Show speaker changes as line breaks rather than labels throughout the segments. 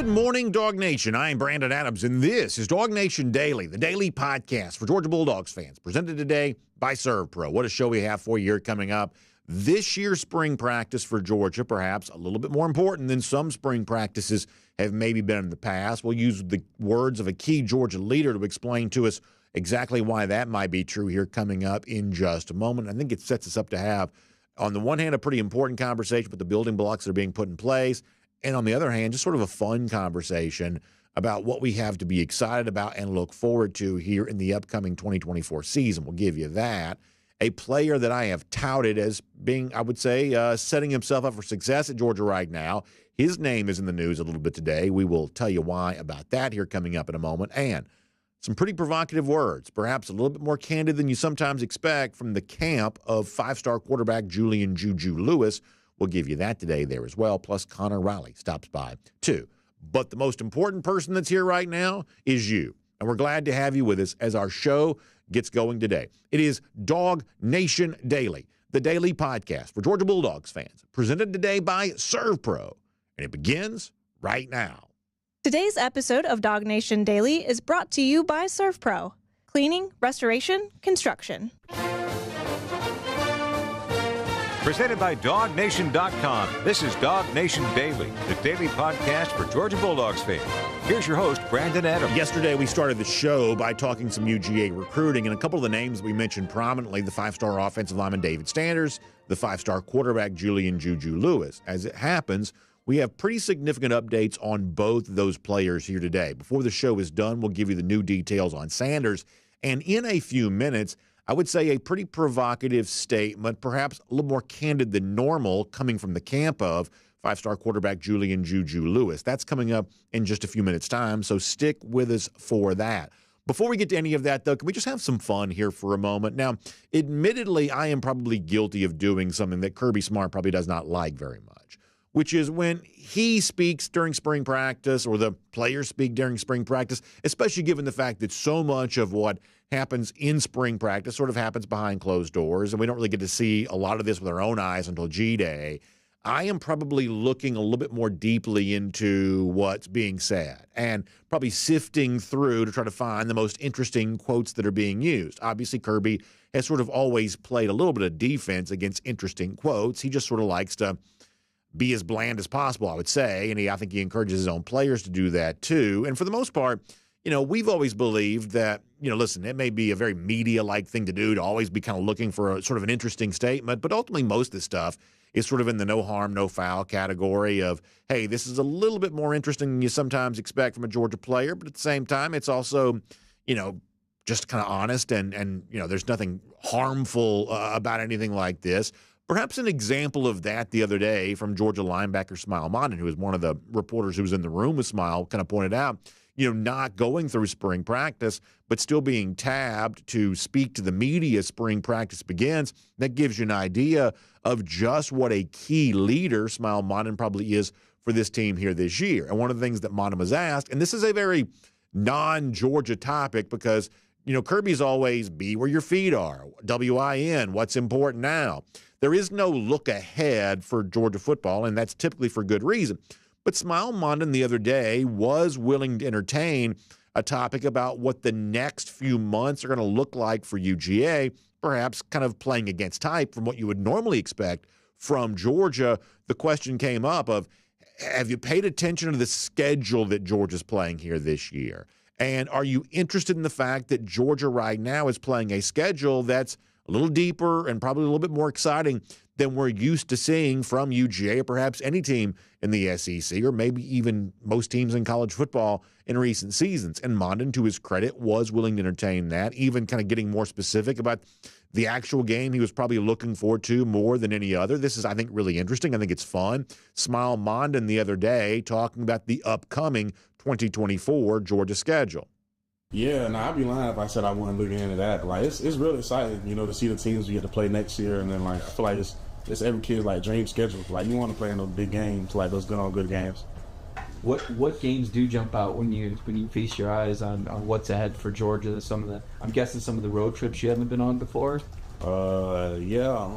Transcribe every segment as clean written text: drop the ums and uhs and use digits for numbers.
Good morning, DawgNation. I'm Brandon Adams, and this is DawgNation Daily, the daily podcast for Georgia Bulldogs fans, presented today by Servpro. What a show we have for you here coming up. This year's spring practice for Georgia, perhaps a little bit more important than some spring practices have maybe been in the past. We'll use the words of a key Georgia leader to explain to us exactly why that might be true here coming up in just a moment. I think it sets us up to have, on the one hand, a pretty important conversation with the building blocks that are being put in place, and on the other hand, just sort of a fun conversation about what we have to be excited about and look forward to here in the upcoming 2024 season. We'll give you that. A player that I have touted as being, I would say, setting himself up for success at Georgia right now. His name is in the news a little bit today. We will tell you why about that here coming up in a moment. And some pretty provocative words, perhaps a little bit more candid than you sometimes expect from the camp of five-star quarterback Julian Juju Lewis. We'll give you that today there as well. Plus, Conor Riley stops by, too. But the most important person that's here right now is you. And we're glad to have you with us as our show gets going today. It is DawgNation Daily, the daily podcast for Georgia Bulldogs fans, presented today by Servpro. And it begins right now.
Today's episode of DawgNation Daily is brought to you by Servpro. Cleaning, restoration, construction.
Presented by DawgNation.com. This is DawgNation Daily, the daily podcast for Georgia Bulldogs fans. Here's your host, Brandon Adams.
Yesterday, we started the show by talking some UGA recruiting, and a couple of the names we mentioned prominently, the five-star offensive lineman David Sanders, the five-star quarterback Julian Juju Lewis. As it happens, we have pretty significant updates on both those players here today. Before the show is done, we'll give you the new details on Sanders, and in a few minutes, I would say a pretty provocative statement, perhaps a little more candid than normal, coming from the camp of five-star quarterback Julian Juju Lewis. That's coming up in just a few minutes' time, so stick with us for that. Before we get to any of that, though, can we just have some fun here for a moment? Now, admittedly, I am probably guilty of doing something that Kirby Smart probably does not like very much, which is when he speaks during spring practice or the players speak during spring practice, especially given the fact that so much of what happens in spring practice sort of happens behind closed doors, and we don't really get to see a lot of this with our own eyes until G-Day. I am probably looking a little bit more deeply into what's being said and probably sifting through to try to find the most interesting quotes that are being used. Obviously, Kirby has sort of always played a little bit of defense against interesting quotes. He just sort of likes to be as bland as possible, I would say, and I think he encourages his own players to do that too. And for the most part, we've always believed that, listen, it may be a very media-like thing to do to always be kind of looking for a sort of an interesting statement, but ultimately most of this stuff is sort of in the no harm, no foul category of, hey, this is a little bit more interesting than you sometimes expect from a Georgia player, but at the same time, it's also, just kind of honest and there's nothing harmful about anything like this. Perhaps an example of that the other day from Georgia linebacker Smile Mondin, who was one of the reporters who was in the room with Smile, kind of pointed out, not going through spring practice, but still being tabbed to speak to the media as spring practice begins. That gives you an idea of just what a key leader Smile Mondin probably is for this team here this year. And one of the things that Mondin was asked, and this is a very non-Georgia topic because, Kirby's always be where your feet are, WIN, what's important now. There is no look ahead for Georgia football, and that's typically for good reason. But Smile Mondin the other day was willing to entertain a topic about what the next few months are going to look like for UGA, perhaps kind of playing against type from what you would normally expect from Georgia. The question came up of, have you paid attention to the schedule that Georgia's playing here this year? And are you interested in the fact that Georgia right now is playing a schedule that's a little deeper and probably a little bit more exciting than we're used to seeing from UGA or perhaps any team in the SEC or maybe even most teams in college football in recent seasons? And Mondin, to his credit, was willing to entertain that, even kind of getting more specific about the actual game he was probably looking forward to more than any other. This is, I think, really interesting. I think it's fun. Smile Mondin the other day talking about the upcoming 2024 Georgia schedule.
Yeah, and I'd be lying if I said I wasn't looking into that. It's really exciting, to see the teams we get to play next year, and then I feel like it's every kid's dream schedule. You want to play in those big games, those good games.
What games do jump out when you feast your eyes on what's ahead for Georgia? I'm guessing some of the road trips you haven't been on before.
Yeah.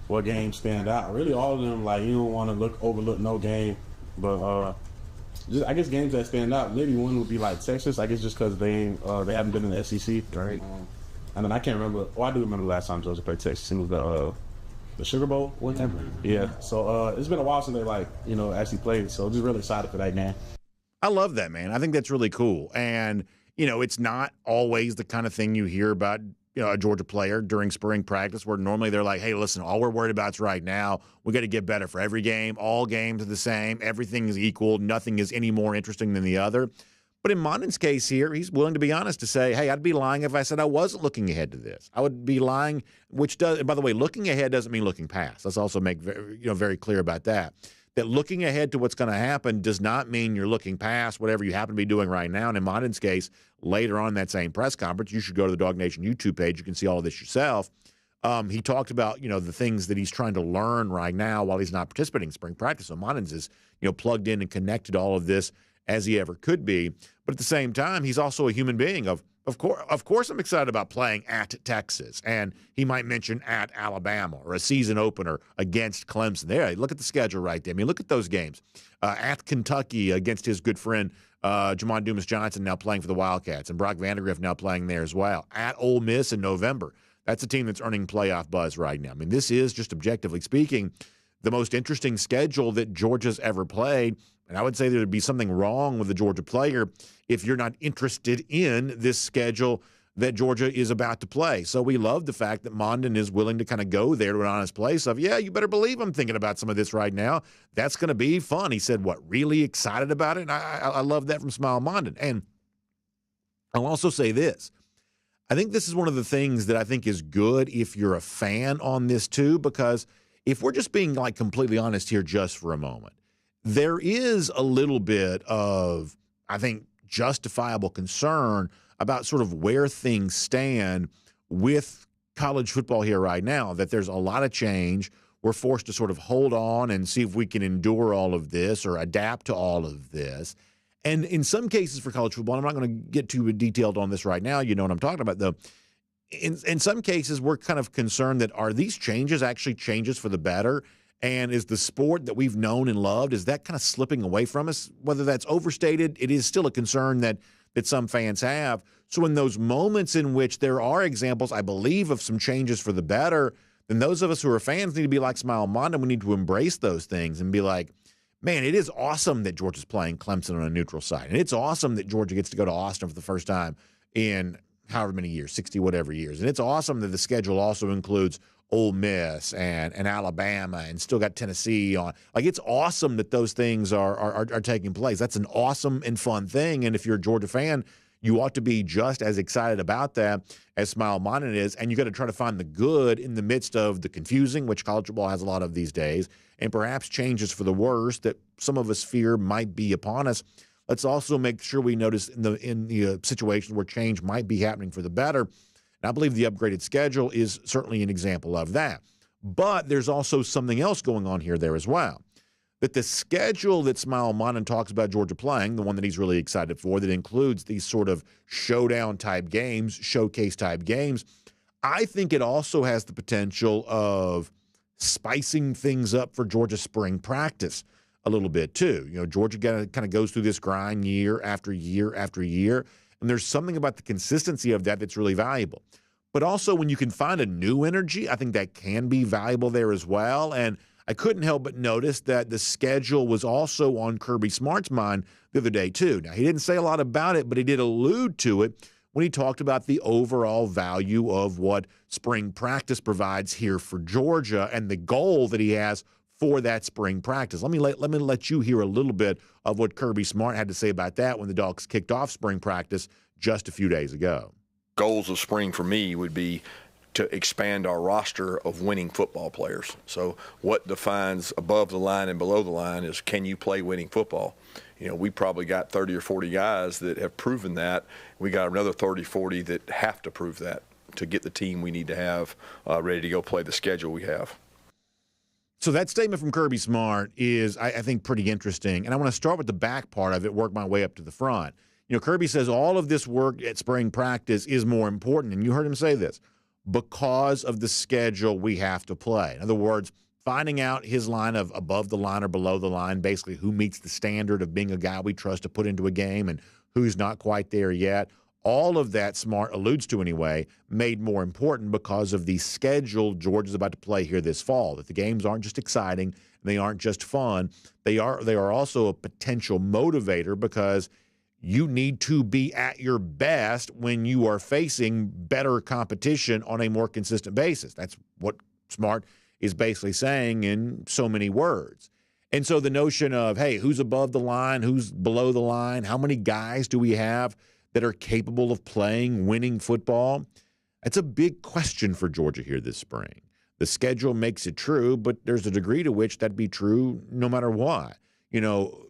What games stand out? Really, all of them. You don't want to overlook no game, but Just, I guess games that stand out. Maybe one would be like Texas. I guess just because they haven't been in the SEC.
Right.
And then I can't remember. Oh, I do remember the last time Georgia played Texas. It was the Sugar Bowl.
Whatever.
Yeah. So it's been a while since they actually played. So just really excited for that game.
I love that, man. I think that's really cool. And it's not always the kind of thing you hear about a Georgia player during spring practice where normally they're like, hey, listen, all we're worried about is right now. We got to get better for every game. All games are the same. Everything is equal. Nothing is any more interesting than the other. But in Monden's case here, he's willing to be honest to say, hey, I'd be lying if I said I wasn't looking ahead to this. I would be lying, which does, and by the way, looking ahead doesn't mean looking past. Let's also make very clear about that. That looking ahead to what's going to happen does not mean you're looking past whatever you happen to be doing right now. And in Monden's case, later on in that same press conference, you should go to the DawgNation YouTube page. You can see all of this yourself. He talked about, the things that he's trying to learn right now while he's not participating in spring practice. So Monden's is, plugged in and connected to all of this as he ever could be. But at the same time, he's also a human being. Of course, I'm excited about playing at Texas, and he might mention at Alabama or a season opener against Clemson. There, look at the schedule right there. I mean, look at those games. At Kentucky against his good friend Jamon Dumas-Johnson, now playing for the Wildcats, and Brock Vandagriff now playing there as well. At Ole Miss in November. That's a team that's earning playoff buzz right now. I mean, this is, just objectively speaking, the most interesting schedule that Georgia's ever played. And I would say there would be something wrong with the Georgia player if you're not interested in this schedule that Georgia is about to play. So we love the fact that Monden is willing to kind of go there to an honest place of, yeah, you better believe I'm thinking about some of this right now. That's going to be fun. He said, what, really excited about it? And I love that from Smile Monden. And I'll also say this. I think this is one of the things that I think is good if you're a fan on this too, because if we're just being like completely honest here just for a moment, there is a little bit of, I think, justifiable concern about sort of where things stand with college football here right now, that there's a lot of change. We're forced to sort of hold on and see if we can endure all of this or adapt to all of this. And in some cases for college football, I'm not going to get too detailed on this right now. You know what I'm talking about, though. In some cases, we're kind of concerned that are these changes actually changes for the better? And is the sport that we've known and loved, is that kind of slipping away from us? Whether that's overstated, it is still a concern that some fans have. So in those moments in which there are examples, I believe, of some changes for the better, then those of us who are fans need to be like Smile Monden. We need to embrace those things and be like, man, it is awesome that Georgia's playing Clemson on a neutral site. And it's awesome that Georgia gets to go to Austin for the first time in however many years, 60 whatever years. And it's awesome that the schedule also includes Ole Miss and Alabama and still got Tennessee on. Like, it's awesome that those things are taking place. That's an awesome and fun thing. And if you're a Georgia fan, you ought to be just as excited about that as Smile Monden is. And you got to try to find the good in the midst of the confusing, which college football has a lot of these days, and perhaps changes for the worse that some of us fear might be upon us. Let's also make sure we notice in the situation where change might be happening for the better. And I believe the upgraded schedule is certainly an example of that. But there's also something else going on there as well. That the schedule that Smile Monden talks about Georgia playing, the one that he's really excited for, that includes these sort of showdown-type games, showcase-type games, I think it also has the potential of spicing things up for Georgia spring practice a little bit too. Georgia kind of goes through this grind year after year after year, and there's something about the consistency of that that's really valuable. But also when you can find a new energy, I think that can be valuable there as well. And I couldn't help but notice that the schedule was also on Kirby Smart's mind the other day too. Now, he didn't say a lot about it, but he did allude to it when he talked about the overall value of what spring practice provides here for Georgia and the goal that he has for that spring practice. Let me let you hear a little bit of what Kirby Smart had to say about that when the Dogs kicked off spring practice just a few days ago.
Goals of spring for me would be to expand our roster of winning football players. So what defines above the line and below the line is, can you play winning football? We probably got 30 or 40 guys that have proven that. We got another 30, 40 that have to prove that to get the team we need to have ready to go play the schedule we have.
So that statement from Kirby Smart is, I think, pretty interesting. And I want to start with the back part of it, work my way up to the front. Kirby says all of this work at spring practice is more important. And you heard him say this, because of the schedule we have to play. In other words, finding out his line of above the line or below the line, basically who meets the standard of being a guy we trust to put into a game and who's not quite there yet. All of that, Smart alludes to anyway, made more important because of the schedule Georgia's about to play here this fall, that the games aren't just exciting, they aren't just fun. They are also a potential motivator because you need to be at your best when you are facing better competition on a more consistent basis. That's what Smart is basically saying in so many words. And so the notion of, hey, who's above the line, who's below the line, how many guys do we have that are capable of playing winning football? That's a big question for Georgia here this spring. The schedule makes it true, but there's a degree to which that'd be true no matter what. You know,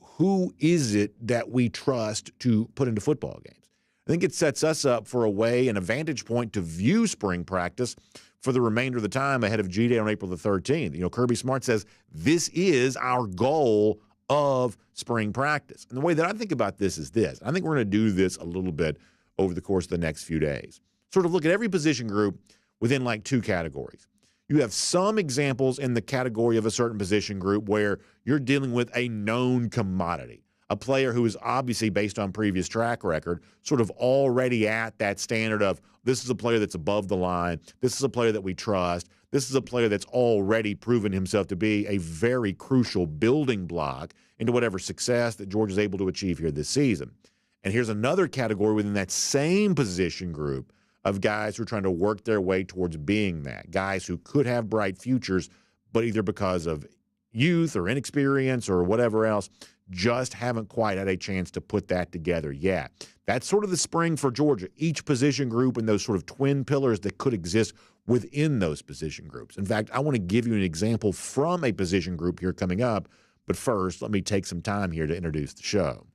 who is it that we trust to put into football games? I think it sets us up for a way and a vantage point to view spring practice for the remainder of the time ahead of G-Day on April the 13th. You know, Kirby Smart says this is our goal of spring practice. And the way that I think about this is this. I think we're going to do this a little bit over the course of the next few days. Sort of look at every position group within like two categories. You have some examples in the category of a certain position group where you're dealing with a known commodity, a player who is obviously, based on previous track record, sort of already at that standard of this is a player that's above the line, this is a player that we trust, this is a player that's already proven himself to be a very crucial building block into whatever success that Georgia's able to achieve here this season. And here's another category within that same position group of guys who are trying to work their way towards being that, guys who could have bright futures, but either because of youth or inexperience or whatever else, just haven't quite had a chance to put that together yet. That's sort of the spring for Georgia, each position group and those sort of twin pillars that could exist within those position groups. In fact, I want to give you an example from a position group here coming up, but first, let me take some time here to introduce the show.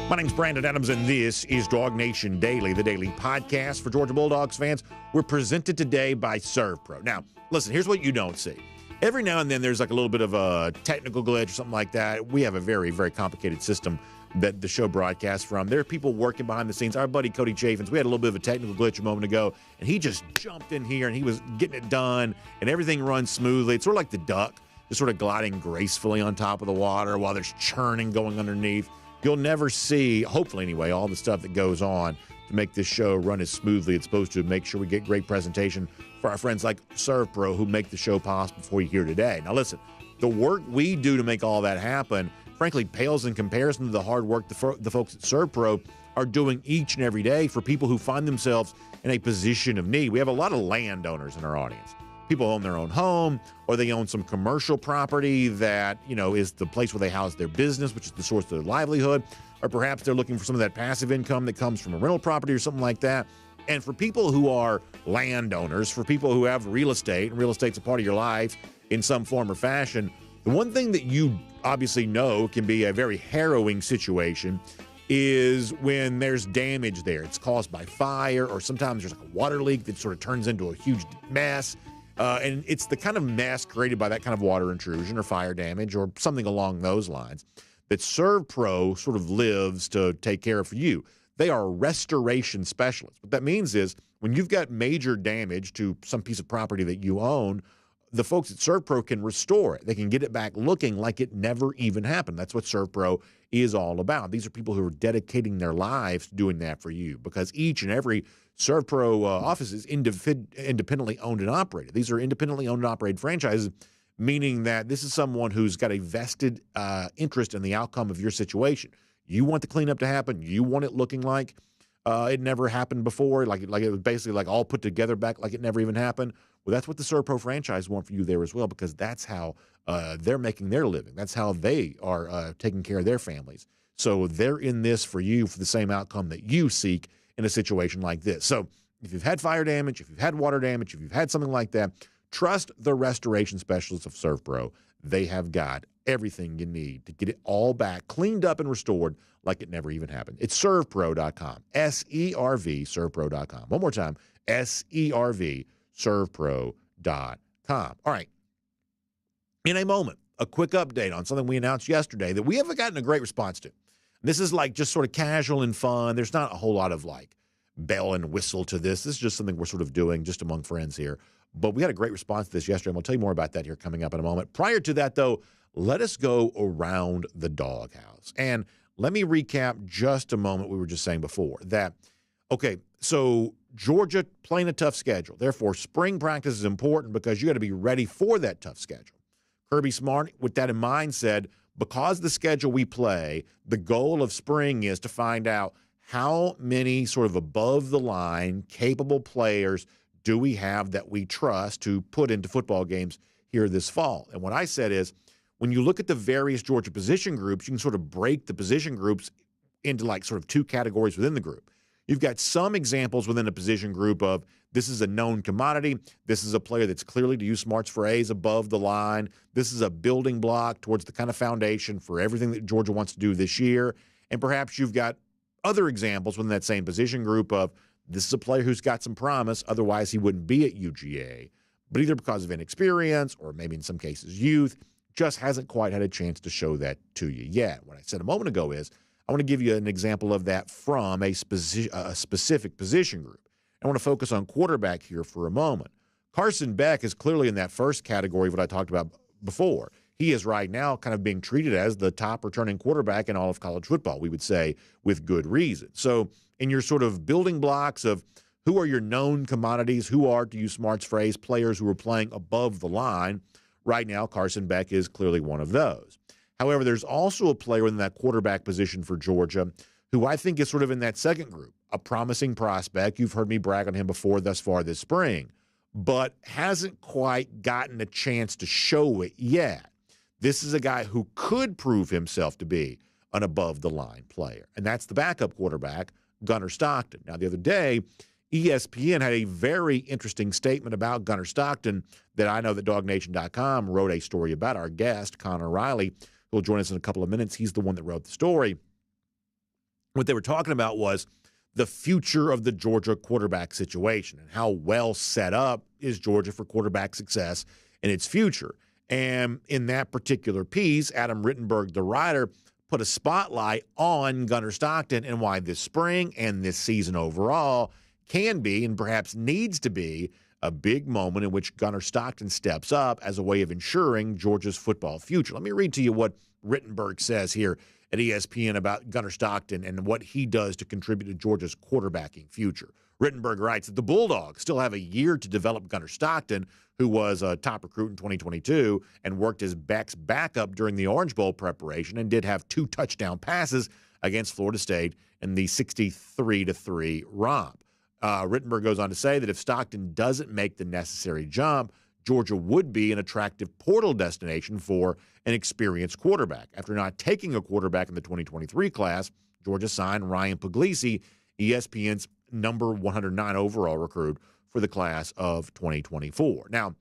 My name's Brandon Adams, and this is DawgNation Daily, the daily podcast for Georgia Bulldogs fans. We're presented today by Servpro. Now, listen, here's what you don't see. Every now and then there's like a little bit of a technical glitch or something like that. We have a very, very complicated system that the show broadcasts from. There are people working behind the scenes. Our buddy Cody Chaffins, we had a little bit of a technical glitch a moment ago, and he just jumped in here, and he was getting it done, and everything runs smoothly. It's sort of like the duck, just sort of gliding gracefully on top of the water while there's churning going underneath. You'll never see, hopefully anyway, all the stuff that goes on to make this show run as smoothly as it's supposed to, make sure we get great presentation for our friends like Servpro who make the show possible for you here today. Now listen, the work we do to make all that happen, frankly, pales in comparison to the hard work the folks at Servpro are doing each and every day for people who find themselves in a position of need. We have a lot of landowners in our audience. People own their own home, or they own some commercial property that, you know, is the place where they house their business, which is the source of their livelihood, or perhaps they're looking for some of that passive income that comes from a rental property or something like that. And for people who are landowners, for people who have real estate, and real estate's a part of your life in some form or fashion, the one thing that you obviously know can be a very harrowing situation is when there's damage there. It's caused by fire, or sometimes there's like a water leak that sort of turns into a huge mess. And it's the kind of mess created by that kind of water intrusion or fire damage or something along those lines that Servpro sort of lives to take care of for you. They are restoration specialists. What that means is when you've got major damage to some piece of property that you own, the folks at Servpro can restore it. They can get it back looking like it never even happened. That's what Servpro is all about. These are people who are dedicating their lives to doing that for you, because each and every Servpro office is independently owned and operated. These are independently owned and operated franchises, meaning that this is someone who's got a vested interest in the outcome of your situation. You want the cleanup to happen. You want it looking like it never happened before, like it was basically like all put together back like it never even happened. Well, that's what the Servpro franchise want for you there as well, because that's how they're making their living. That's how they are taking care of their families. So they're in this for you for the same outcome that you seek in a situation like this. So if you've had fire damage, if you've had water damage, if you've had something like that, trust the restoration specialists of Servpro. They have got everything you need to get it all back, cleaned up and restored like it never even happened. It's servpro.com, S-E-R-V, servpro.com. One more time, S-E-R-V, servpro.com. All right. In a moment, a quick update on something we announced yesterday that we haven't gotten a great response to. This is like just sort of casual and fun. There's not a whole lot of like bell and whistle to this. This is just something we're sort of doing just among friends here. But we had a great response to this yesterday, and we'll tell you more about that here coming up in a moment. Prior to that, though, let us go around the doghouse. And let me recap just a moment we were just saying before that, okay, so Georgia playing a tough schedule. Therefore, spring practice is important because you got to be ready for that tough schedule. Kirby Smart, with that in mind, said, because the schedule we play, the goal of spring is to find out how many sort of above-the-line, capable players do we have that we trust to put into football games here this fall. And what I said is, when you look at the various Georgia position groups, you can sort of break the position groups into like sort of two categories within the group. You've got some examples within a position group of this is a known commodity. This is a player that's clearly, to use Smart's phrase, above the line. This is a building block towards the kind of foundation for everything that Georgia wants to do this year. And perhaps you've got other examples within that same position group of this is a player who's got some promise. Otherwise, he wouldn't be at UGA. But either because of inexperience or maybe in some cases youth, just hasn't quite had a chance to show that to you yet. What I said a moment ago is I want to give you an example of that from a specific position group. I want to focus on quarterback here for a moment. Carson Beck is clearly in that first category of what I talked about before. He is right now kind of being treated as the top returning quarterback in all of college football, we would say, with good reason. So in your sort of building blocks of who are your known commodities, who are, to use Smart's phrase, players who are playing above the line, right now Carson Beck is clearly one of those. However, there's also a player in that quarterback position for Georgia who I think is sort of in that second group, a promising prospect. You've heard me brag on him before thus far this spring, but hasn't quite gotten a chance to show it yet. This is a guy who could prove himself to be an above-the-line player, and that's the backup quarterback, Gunnar Stockton. Now, the other day, ESPN had a very interesting statement about Gunnar Stockton that I know that DawgNation.com wrote a story about. Our guest, Conor Riley, who will join us in a couple of minutes, he's the one that wrote the story. What they were talking about was the future of the Georgia quarterback situation and how well set up is Georgia for quarterback success in its future. And in that particular piece, Adam Rittenberg, the writer, put a spotlight on Gunnar Stockton and why this spring and this season overall can be and perhaps needs to be a big moment in which Gunnar Stockton steps up as a way of ensuring Georgia's football future. Let me read to you what Rittenberg says here at ESPN about Gunnar Stockton and what he does to contribute to Georgia's quarterbacking future. Rittenberg writes that the Bulldogs still have a year to develop Gunnar Stockton, who was a top recruit in 2022 and worked as Beck's backup during the Orange Bowl preparation and did have 2 touchdown passes against Florida State in the 63-3 romp. Rittenberg goes on to say that if Stockton doesn't make the necessary jump, Georgia would be an attractive portal destination for an experienced quarterback. After not taking a quarterback in the 2023 class, Georgia signed Ryan Puglisi, ESPN's number 109 overall recruit for the class of 2024. Now,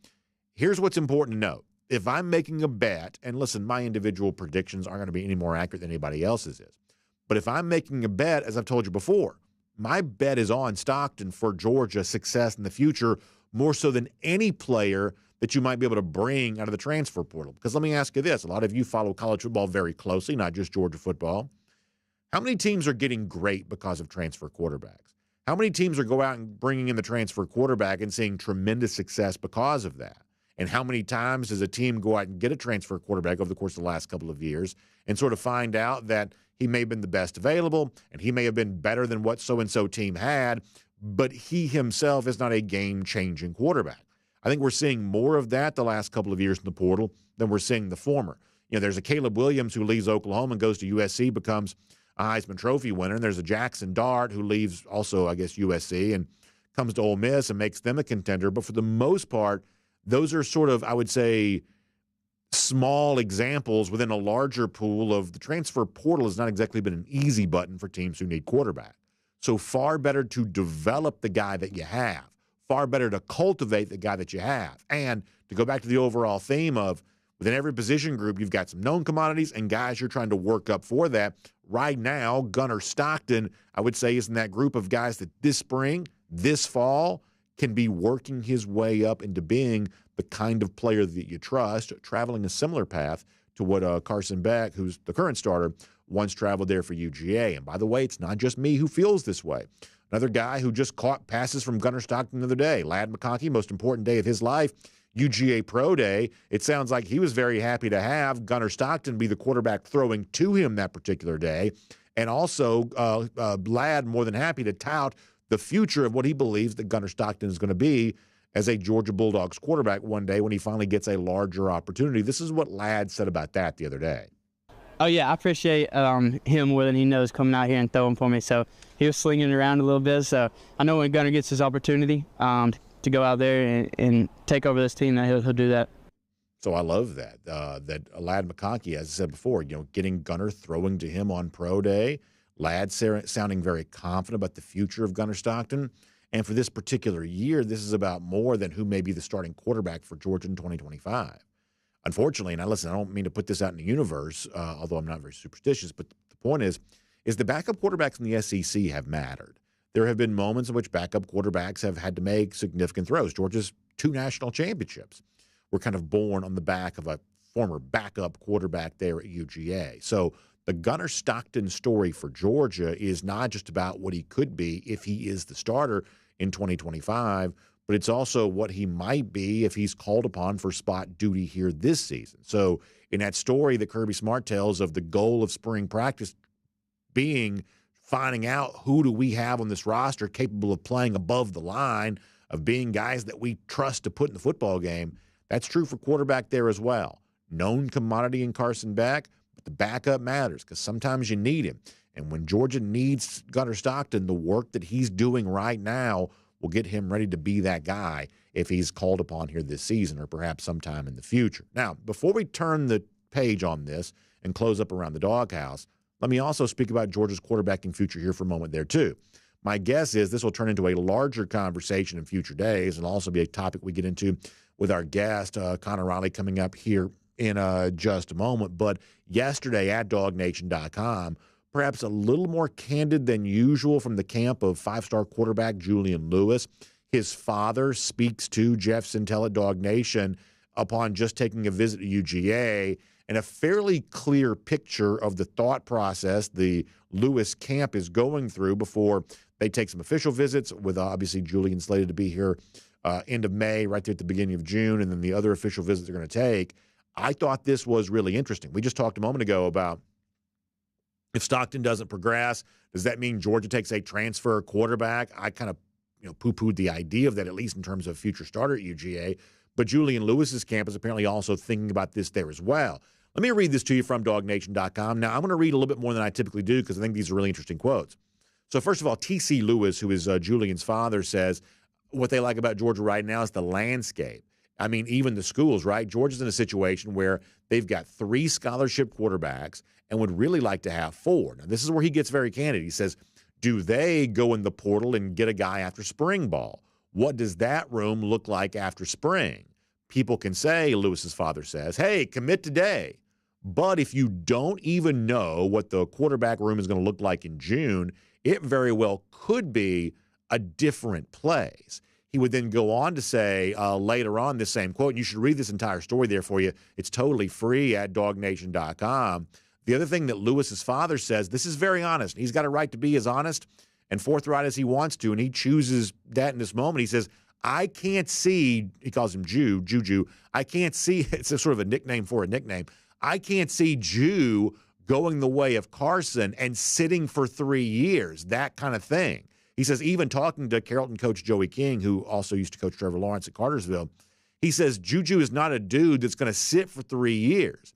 here's what's important to note. If I'm making a bet, and listen, my individual predictions aren't going to be any more accurate than anybody else's is, but if I'm making a bet, as I've told you before, my bet is on Stockton for Georgia's success in the future more so than any player that you might be able to bring out of the transfer portal. Because let me ask you this. A lot of you follow college football very closely, not just Georgia football. How many teams are getting great because of transfer quarterbacks? How many teams are going out and bringing in the transfer quarterback and seeing tremendous success because of that? And how many times does a team go out and get a transfer quarterback over the course of the last couple of years and sort of find out that he may have been the best available and he may have been better than what so-and-so team had, but he himself is not a game-changing quarterback? I think we're seeing more of that the last couple of years in the portal than we're seeing the former. You know, there's a Caleb Williams who leaves Oklahoma and goes to USC, becomes a Heisman Trophy winner. And there's a Jackson Dart who leaves also, I guess, USC and comes to Ole Miss and makes them a contender. But for the most part, those are sort of, I would say, small examples within a larger pool of the transfer portal has not exactly been an easy button for teams who need quarterback. So far better to develop the guy that you have, far better to cultivate the guy that you have. And to go back to the overall theme of within every position group, you've got some known commodities and guys you're trying to work up for that. Right now, Gunnar Stockton, I would say, is in that group of guys that this spring, this fall, can be working his way up into being the kind of player that you trust, traveling a similar path to what Carson Beck, who's the current starter, once traveled there for UGA. And by the way, it's not just me who feels this way. Another guy who just caught passes from Gunnar Stockton the other day. Ladd McConkey, most important day of his life, UGA Pro Day. It sounds like he was very happy to have Gunnar Stockton be the quarterback throwing to him that particular day. And also, Ladd more than happy to tout the future of what he believes that Gunnar Stockton is going to be as a Georgia Bulldogs quarterback one day when he finally gets a larger opportunity. This is what Ladd said about that the other day.
Oh, yeah, I appreciate him more than he knows coming out here and throwing for me. So he was slinging it around a little bit. So I know when Gunnar gets his opportunity to go out there and take over this team, that he'll do that.
So I love that. That Ladd McConkey, as I said before, getting Gunnar throwing to him on pro day, Ladd sounding very confident about the future of Gunnar Stockton. And for this particular year, this is about more than who may be the starting quarterback for Georgia in 2025. Unfortunately, and listen, I don't mean to put this out in the universe, although I'm not very superstitious, but the point is the backup quarterbacks in the SEC have mattered. There have been moments in which backup quarterbacks have had to make significant throws. Georgia's 2 national championships were kind of born on the back of a former backup quarterback there at UGA. So the Gunnar Stockton story for Georgia is not just about what he could be if he is the starter in 2025, but it's also what he might be if he's called upon for spot duty here this season. So in that story that Kirby Smart tells of the goal of spring practice being finding out who do we have on this roster capable of playing above the line, of being guys that we trust to put in the football game, that's true for quarterback there as well. Known commodity in Carson Beck, but the backup matters because sometimes you need him. And when Georgia needs Gunnar Stockton, the work that he's doing right now will get him ready to be that guy if he's called upon here this season or perhaps sometime in the future. Now, before we turn the page on this and close up around the doghouse, let me also speak about Georgia's quarterbacking future here for a moment there too. My guess is this will turn into a larger conversation in future days and also be a topic we get into with our guest, Conor Riley, coming up here in just a moment. But yesterday at DawgNation.com, perhaps a little more candid than usual from the camp of 5-star quarterback Julian Lewis. His father speaks to Jeff Sintel at DawgNation upon just taking a visit to UGA, and a fairly clear picture of the thought process the Lewis camp is going through before they take some official visits, with obviously Julian slated to be here end of May, right there at the beginning of June, and then the other official visits they're going to take. I thought this was really interesting. We just talked a moment ago about if Stockton doesn't progress, does that mean Georgia takes a transfer quarterback? I kind of poo-pooed the idea of that, at least in terms of future starter at UGA. But Julian Lewis's camp is apparently also thinking about this there as well. Let me read this to you from DawgNation.com. Now, I'm going to read a little bit more than I typically do because I think these are really interesting quotes. So first of all, T.C. Lewis, who is Julian's father, says what they like about Georgia right now is the landscape. I mean, even the schools, right? Georgia's in a situation where they've got 3 scholarship quarterbacks and would really like to have 4. Now, this is where he gets very candid. He says, do they go in the portal and get a guy after spring ball? What does that room look like after spring? People can say, Lewis's father says, hey, commit today. But if you don't even know what the quarterback room is going to look like in June, it very well could be a different place. He would then go on to say later on this same quote, and you should read this entire story there for you. It's totally free at DawgNation.com. The other thing that Lewis's father says, this is very honest. He's got a right to be as honest and forthright as he wants to, and he chooses that in this moment. He says, I can't see, he calls him Juju. I can't see, it's a sort of a nickname for a nickname. I can't see Jew going the way of Carson and sitting for 3 years, that kind of thing. He says, even talking to Carrollton coach Joey King, who also used to coach Trevor Lawrence at Cartersville, he says, Juju is not a dude that's going to sit for 3 years.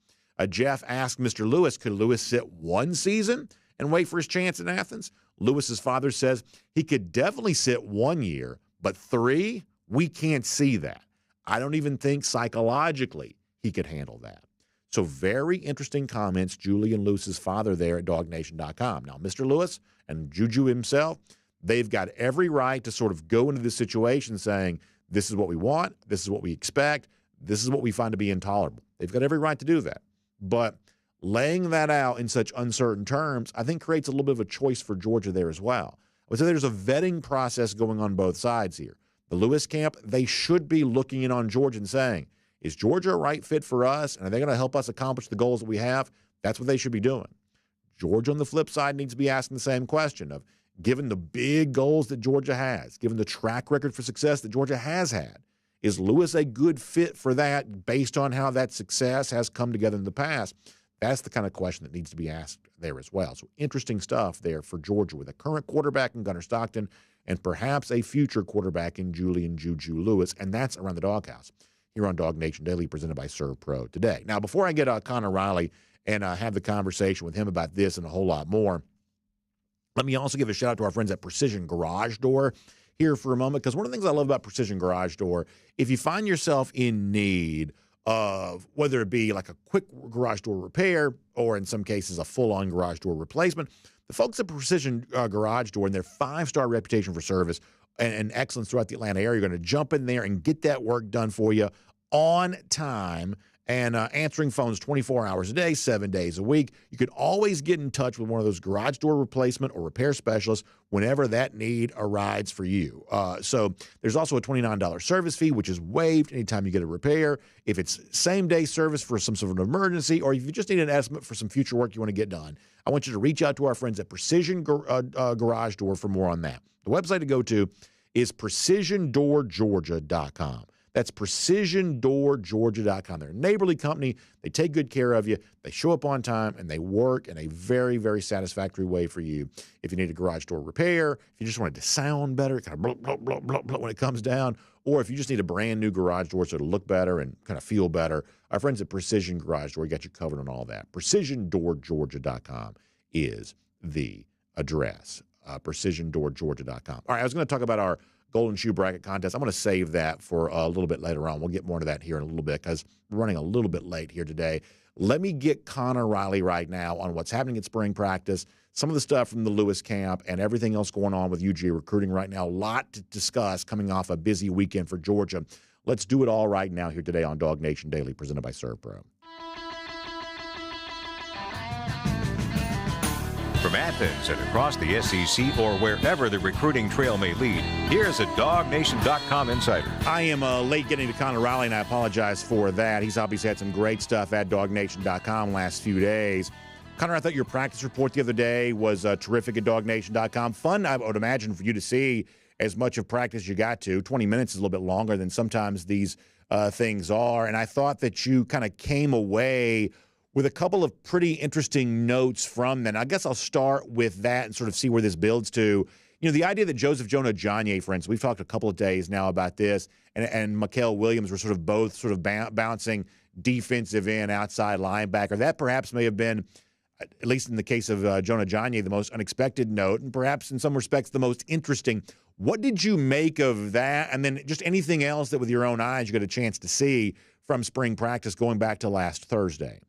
Jeff asked Mr. Lewis, could Lewis sit 1 season and wait for his chance in Athens? Lewis's father says he could definitely sit 1 year, but 3, we can't see that. I don't even think psychologically he could handle that. So very interesting comments, Julian Lewis's father there at DawgNation.com. Now, Mr. Lewis and Juju himself, they've got every right to sort of go into this situation saying, this is what we want, this is what we expect, this is what we find to be intolerable. They've got every right to do that. But laying that out in such uncertain terms, I think creates a little bit of a choice for Georgia there as well. I would say there's a vetting process going on both sides here. The Lewis camp, they should be looking in on Georgia and saying, is Georgia a right fit for us? And are they going to help us accomplish the goals that we have? That's what they should be doing. Georgia, on the flip side, needs to be asking the same question of, given the big goals that Georgia has, given the track record for success that Georgia has had. Is Lewis a good fit for that based on how that success has come together in the past? That's the kind of question that needs to be asked there as well. So interesting stuff there for Georgia with a current quarterback in Gunnar Stockton and perhaps a future quarterback in Julian Juju Lewis, and that's around the doghouse here on DawgNation Daily, presented by Servpro today. Now, before I get Conor Riley and have the conversation with him about this and a whole lot more, let me also give a shout out to our friends at Precision Garage Door here for a moment, because one of the things I love about Precision Garage Door, if you find yourself in need of whether it be like a quick garage door repair or in some cases a full-on garage door replacement, the folks at Precision Garage Door and their 5-star reputation for service and excellence throughout the Atlanta area are going to jump in there and get that work done for you on time and answering phones 24 hours a day, 7 days a week. You can always get in touch with one of those garage door replacement or repair specialists whenever that need arises for you. So there's also a $29 service fee, which is waived anytime you get a repair. If it's same-day service for some sort of emergency, or if you just need an estimate for some future work you want to get done, I want you to reach out to our friends at Precision Garage Door for more on that. The website to go to is precisiondoorgeorgia.com. That's precisiondoorgeorgia.com. They're a neighborly company. They take good care of you. They show up on time, and they work in a very, very satisfactory way for you. If you need a garage door repair, if you just want it to sound better, kind of blah, blah, blah, blah, blah when it comes down, or if you just need a brand new garage door so it'll look better and kind of feel better, our friends at Precision Garage Door got you covered on all that. precisiondoorgeorgia.com is the address. precisiondoorgeorgia.com. All right, I was going to talk about our Golden Shoe Bracket contest. I'm going to save that for a little bit later on. We'll get more into that here in a little bit because we're running a little bit late here today. Let me get Conor Riley right now on what's happening at spring practice, some of the stuff from the Lewis camp, and everything else going on with UGA recruiting right now. A lot to discuss coming off a busy weekend for Georgia. Let's do it all right now here today on DawgNation Daily, presented by Servpro.
From Athens and across the SEC or wherever the recruiting trail may lead, here's a DawgNation.com insider.
I am late getting to Conor Riley, and I apologize for that. He's obviously had some great stuff at DawgNation.com last few days. Conor, I thought your practice report the other day was terrific at DawgNation.com. Fun, I would imagine, for you to see as much of practice you got to. 20 minutes is a little bit longer than sometimes these things are, and I thought that you kind of came away with a couple of pretty interesting notes from them. I guess I'll start with that and sort of see where this builds to. You know, the idea that Joseph Jonah-Ajonye, for instance, we've talked a couple of days now about this, and Mikael Williams were sort of both sort of bouncing defensive end, outside linebacker. That perhaps may have been, at least in the case of Jonah-Ajonye, the most unexpected note, and perhaps in some respects the most interesting. What did you make of that? And then just anything else that with your own eyes you got a chance to see from spring practice going back to last Thursday?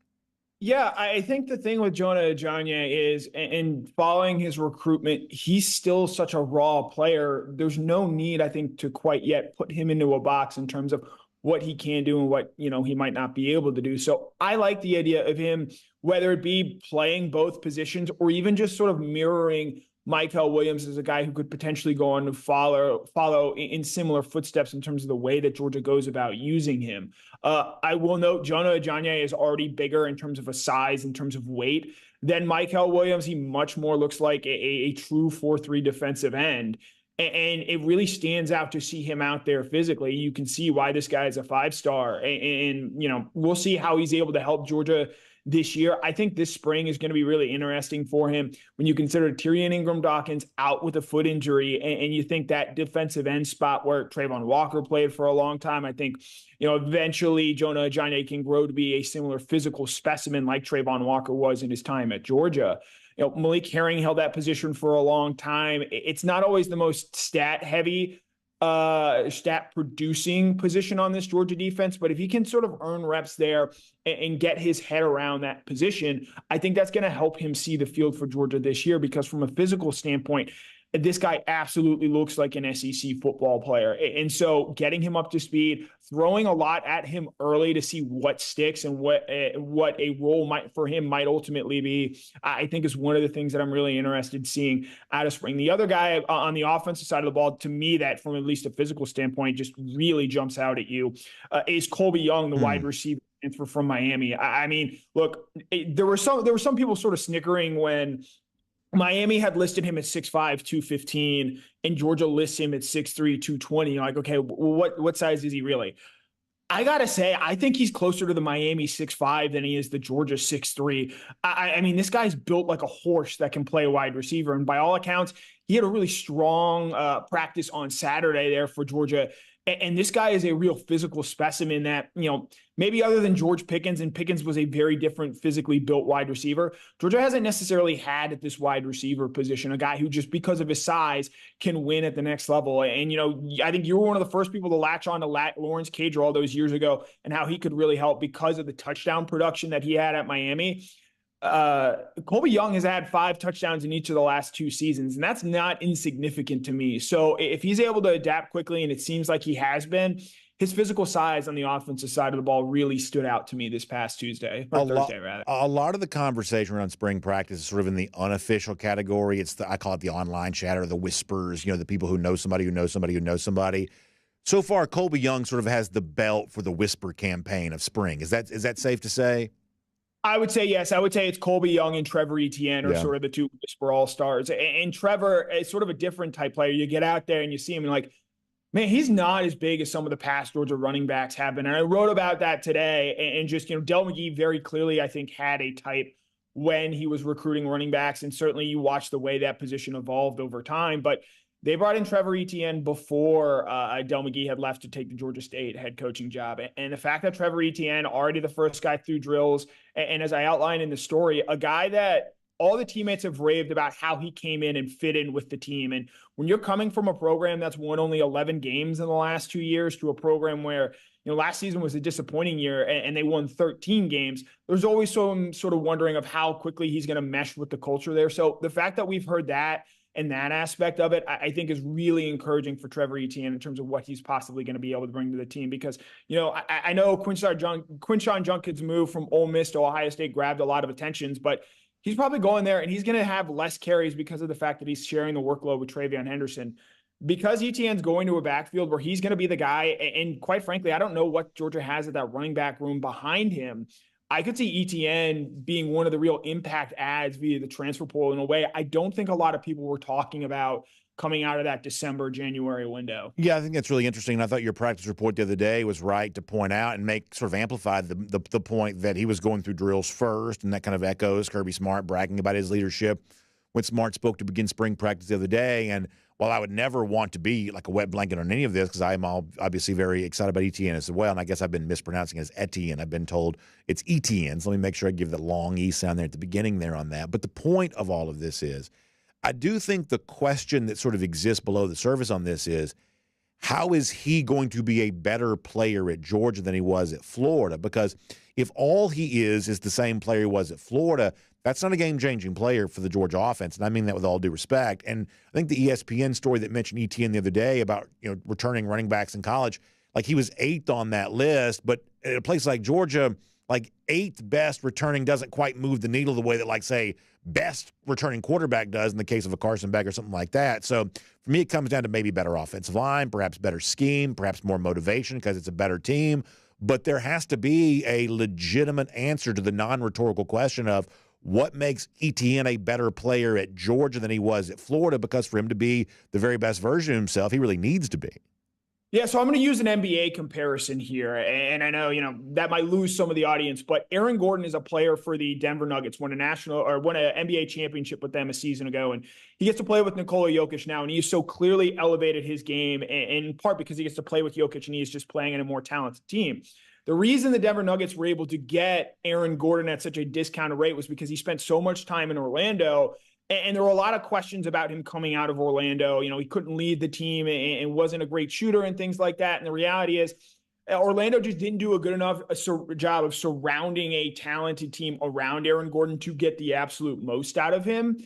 Yeah, I think the thing with Jonah-Ajonye is, in following his recruitment, he's still such a raw player. There's no need, I think, to quite yet put him into a box in terms of what he can do and what, you know, he might not be able to do. So I like the idea of him, whether it be playing both positions or even just sort of mirroring Mikael Williams as a guy who could potentially go on to follow in similar footsteps in terms of the way that Georgia goes about using him. I will note Jonah-Ajonye is already bigger in terms of a size, in terms of weight, than Mikael Williams. He much more looks like a true 4-3 defensive end. And it really stands out to see him out there physically. You can see why this guy is a 5-star. And you know, we'll see how he's able to help Georgia this year. I think this spring is going to be really interesting for him when you consider Tyrion Ingram-Dawkins out with a foot injury, and you think that defensive end spot where Trayvon Walker played for a long time. I think, you know, eventually Jonah-Ajonye can grow to be a similar physical specimen like Trayvon Walker was in his time at Georgia. You know, Malik Herring held that position for a long time. It's not always the most stat-heavy, stat-producing position on this Georgia defense, but if he can sort of earn reps there and get his head around that position, I think that's going to help him see the field for Georgia this year, because from a physical standpoint, this guy absolutely looks like an SEC football player. And so getting him up to speed, throwing a lot at him early to see what sticks and what a role might ultimately be, I think is one of the things that I'm really interested in seeing out of spring. The other guy on the offensive side of the ball, to me, that from at least a physical standpoint just really jumps out at you, is Colby Young, the wide receiver from Miami. I mean, look, there were some people sort of snickering when Miami had listed him at 6'5", 215, and Georgia lists him at 6'3", 220. You're like, okay, what size is he really? I got to say, I think he's closer to the Miami 6'5" than he is the Georgia 6'3". I mean, this guy's built like a horse that can play wide receiver. And by all accounts, he had a really strong practice on Saturday there for Georgia. And this guy is a real physical specimen that, maybe other than George Pickens, and Pickens was a very different physically built wide receiver, Georgia hasn't necessarily had at this wide receiver position a guy who just because of his size can win at the next level. And, I think you were one of the first people to latch on to Lawrence Cager all those years ago and how he could really help because of the touchdown production that he had at Miami. Colby Young has had 5 touchdowns in each of the last 2 seasons, and that's not insignificant to me. So if he's able to adapt quickly, and it seems like he has been, his physical size on the offensive side of the ball really stood out to me this past Thursday, rather.
A lot of the conversation around spring practice is sort of in the unofficial category. It's I call it the online chatter, the whispers, the people who know somebody who knows somebody who knows somebody. So far, Colby Young sort of has the belt for the whisper campaign of spring. Is that safe to say?
I would say yes. I would say it's Colby Young and Trevor Etienne are sort of the 2 whisper all-stars. And Trevor is sort of a different type player. You get out there and you see him and like, man, he's not as big as some of the past Georgia running backs have been. And I wrote about that today. And just, Del McGee very clearly, I think, had a type when he was recruiting running backs. And certainly you watch the way that position evolved over time. But they brought in Trevor Etienne before Del McGee had left to take the Georgia State head coaching job. And the fact that Trevor Etienne, already the first guy through drills, and as I outlined in the story, a guy that all the teammates have raved about how he came in and fit in with the team. And when you're coming from a program that's won only 11 games in the last 2 years to a program where, last season was a disappointing year and they won 13 games, there's always some sort of wondering of how quickly he's going to mesh with the culture there. So the fact that we've heard that, and that aspect of it, I think is really encouraging for Trevor Etienne in terms of what he's possibly going to be able to bring to the team. Because, I know Quinshon Junkins' move from Ole Miss to Ohio State grabbed a lot of attentions, but he's probably going there and he's going to have less carries because of the fact that he's sharing the workload with TreVeyon Henderson. Because Etienne's going to a backfield where he's going to be the guy, and quite frankly, I don't know what Georgia has at that running back room behind him. I could see Etienne being one of the real impact adds via the transfer portal in a way I don't think a lot of people were talking about coming out of that December, January window.
Yeah, I think that's really interesting. And I thought your practice report the other day was right to point out and make sort of amplify the point that he was going through drills first, and that kind of echoes Kirby Smart bragging about his leadership when Smart spoke to begin spring practice the other day. And while I would never want to be like a wet blanket on any of this, because I'm obviously very excited about Etienne as well, and I guess I've been mispronouncing it as Etienne. I've been told it's Etienne, so let me make sure I give the long E sound there at the beginning there on that. But the point of all of this is, I do think the question that sort of exists below the surface on this is, how is he going to be a better player at Georgia than he was at Florida? Because if all he is the same player he was at Florida, that's not a game-changing player for the Georgia offense, and I mean that with all due respect. And I think the ESPN story that mentioned Etienne the other day about returning running backs in college, like he was 8th on that list, but at a place like Georgia, like 8th best returning doesn't quite move the needle the way that, like, say, best returning quarterback does in the case of a Carson Beck or something like that. So for me, it comes down to maybe better offensive line, perhaps better scheme, perhaps more motivation because it's a better team. But there has to be a legitimate answer to the non-rhetorical question of what makes Etienne a better player at Georgia than he was at Florida, because for him to be the very best version of himself, he really needs to be.
Yeah, so I'm going to use an NBA comparison here, and I know, that might lose some of the audience, but Aaron Gordon is a player for the Denver Nuggets, won an NBA championship with them a season ago, and he gets to play with Nikola Jokic now, and he has so clearly elevated his game, in part because he gets to play with Jokic, and he is just playing in a more talented team. The reason the Denver Nuggets were able to get Aaron Gordon at such a discounted rate was because he spent so much time in Orlando. And there were a lot of questions about him coming out of Orlando. He couldn't lead the team and wasn't a great shooter and things like that. And the reality is Orlando just didn't do a good enough job of surrounding a talented team around Aaron Gordon to get the absolute most out of him.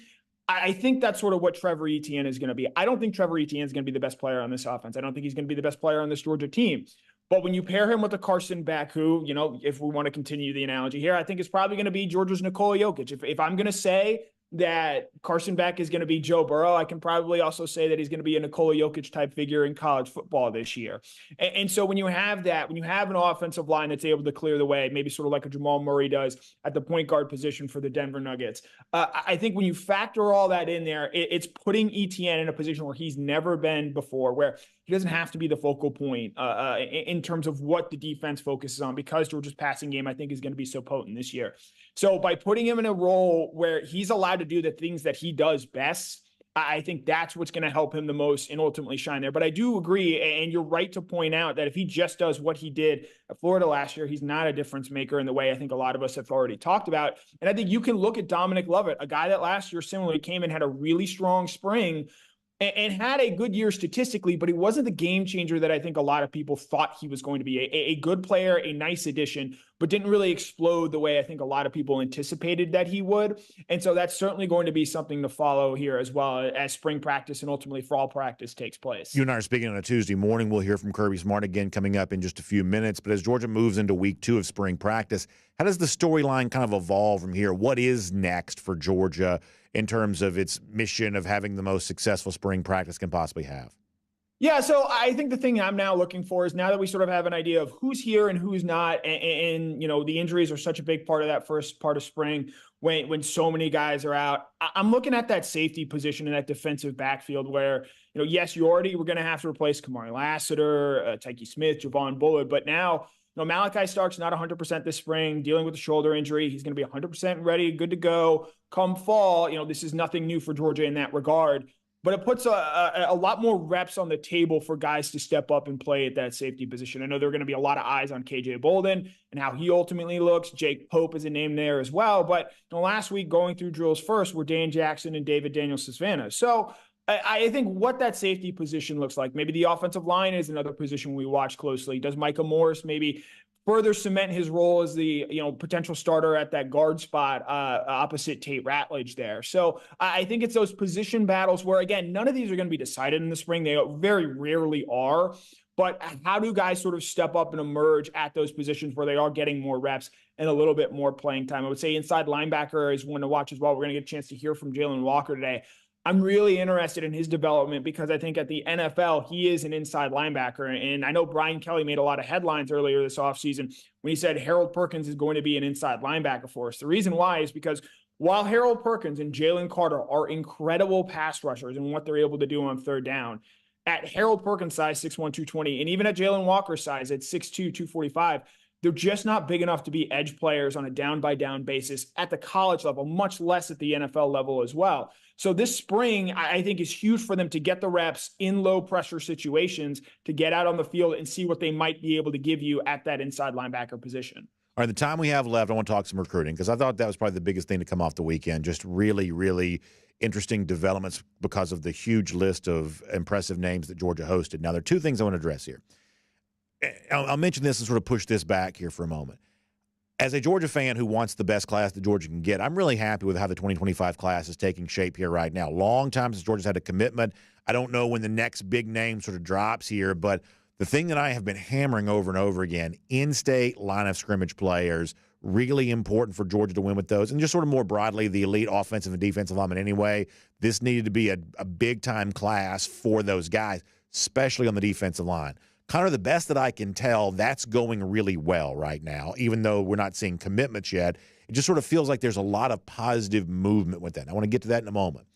I think that's sort of what Trevor Etienne is going to be. I don't think Trevor Etienne is going to be the best player on this offense. I don't think he's going to be the best player on this Georgia team. But when you pair him with a Carson Beck, who, if we want to continue the analogy here, I think it's probably going to be Georgia's Nikola Jokic. If I'm going to say that Carson Beck is going to be Joe Burrow, I can probably also say that he's going to be a Nikola Jokic type figure in college football this year. And so when you have that, when you have an offensive line that's able to clear the way, maybe sort of like a Jamal Murray does at the point guard position for the Denver Nuggets, I think when you factor all that in there, it's putting ETN in a position where he's never been before, where he doesn't have to be the focal point in terms of what the defense focuses on, because Georgia's passing game, I think, is going to be so potent this year. So by putting him in a role where he's allowed to do the things that he does best, I think that's what's going to help him the most and ultimately shine there. But I do agree, and you're right to point out that if he just does what he did at Florida last year, he's not a difference maker in the way I think a lot of us have already talked about. And I think you can look at Dominic Lovett, a guy that last year similarly came and had a really strong spring and had a good year statistically, but he wasn't the game changer that I think a lot of people thought he was going to be. A good player, a nice addition, but didn't really explode the way I think a lot of people anticipated that he would. And so that's certainly going to be something to follow here as well as spring practice and ultimately fall practice takes place.
You and I are speaking on a Tuesday morning. We'll hear from Kirby Smart again coming up in just a few minutes. But as Georgia moves into week 2 of spring practice, how does the storyline kind of evolve from here? What is next for Georgia in terms of its mission of having the most successful spring practice can possibly have?
Yeah, so I think the thing I'm now looking for is, now that we sort of have an idea of who's here and who's not, and you know, the injuries are such a big part of that first part of spring when so many guys are out, I'm looking at that safety position in that defensive backfield where, you know, yes, you already were going to have to replace Kamari Lassiter, Tyke Smith, Javon Bullard, but now, you know, Malachi Stark's not 100% this spring, dealing with a shoulder injury. He's going to be 100% ready, good to go come fall. You know, this is nothing new for Georgia in that regard, but it puts a lot more reps on the table for guys to step up and play at that safety position. I know there are going to be a lot of eyes on KJ Bolden and how he ultimately looks. Jake Pope is a name there as well. But you know, last week going through drills first were Dan Jackson and David Daniel-Savannah. So I think what that safety position looks like, maybe the offensive line is another position we watch closely. Does Micah Morris maybe further cement his role as the, you know, potential starter at that guard spot opposite Tate Ratledge there? So I think it's those position battles where, again, none of these are going to be decided in the spring. They very rarely are. But how do guys sort of step up and emerge at those positions where they are getting more reps and a little bit more playing time? I would say inside linebacker is one to watch as well. We're going to get a chance to hear from Jalen Walker today. I'm really interested in his development because I think at the NFL, he is an inside linebacker. And I know Brian Kelly made a lot of headlines earlier this offseason when he said Harold Perkins is going to be an inside linebacker for us. The reason why is because while Harold Perkins and Jalen Carter are incredible pass rushers and what they're able to do on third down, at Harold Perkins' size, 6'1", 220, and even at Jalen Walker's size at 6'2", 245, they're just not big enough to be edge players on a down-by-down basis at the college level, much less at the NFL level as well. So this spring, I think, is huge for them to get the reps in low-pressure situations, to get out on the field and see what they might be able to give you at that inside linebacker position.
All right, the time we have left, I want to talk some recruiting because I thought that was probably the biggest thing to come off the weekend. Just really, really interesting developments because of the huge list of impressive names that Georgia hosted. Now, there are two things I want to address here. I'll mention this and sort of push this back here for a moment. As a Georgia fan who wants the best class that Georgia can get, I'm really happy with how the 2025 class is taking shape here right now. Long time since Georgia's had a commitment. I don't know when the next big name sort of drops here, but the thing that I have been hammering over and over again, in-state line of scrimmage players, really important for Georgia to win with those. And just sort of more broadly, the elite offensive and defensive linemen anyway. This needed to be a big-time class for those guys, especially on the defensive line. Connor, the best that I can tell, that's going really well right now, even though we're not seeing commitments yet. It just sort of feels like there's a lot of positive movement with that. I want to get to that in a moment.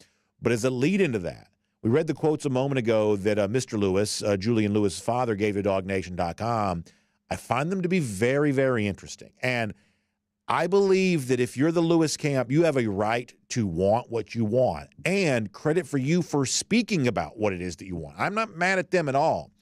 But as a lead into that, we read the quotes a moment ago that Mr. Lewis, Julian Lewis' father, gave to DawgNation.com. I find them to be very, very interesting. And I believe that if you're the Lewis camp, you have a right to want what you want. And credit for you for speaking about what it is that you want. I'm not mad at them at all.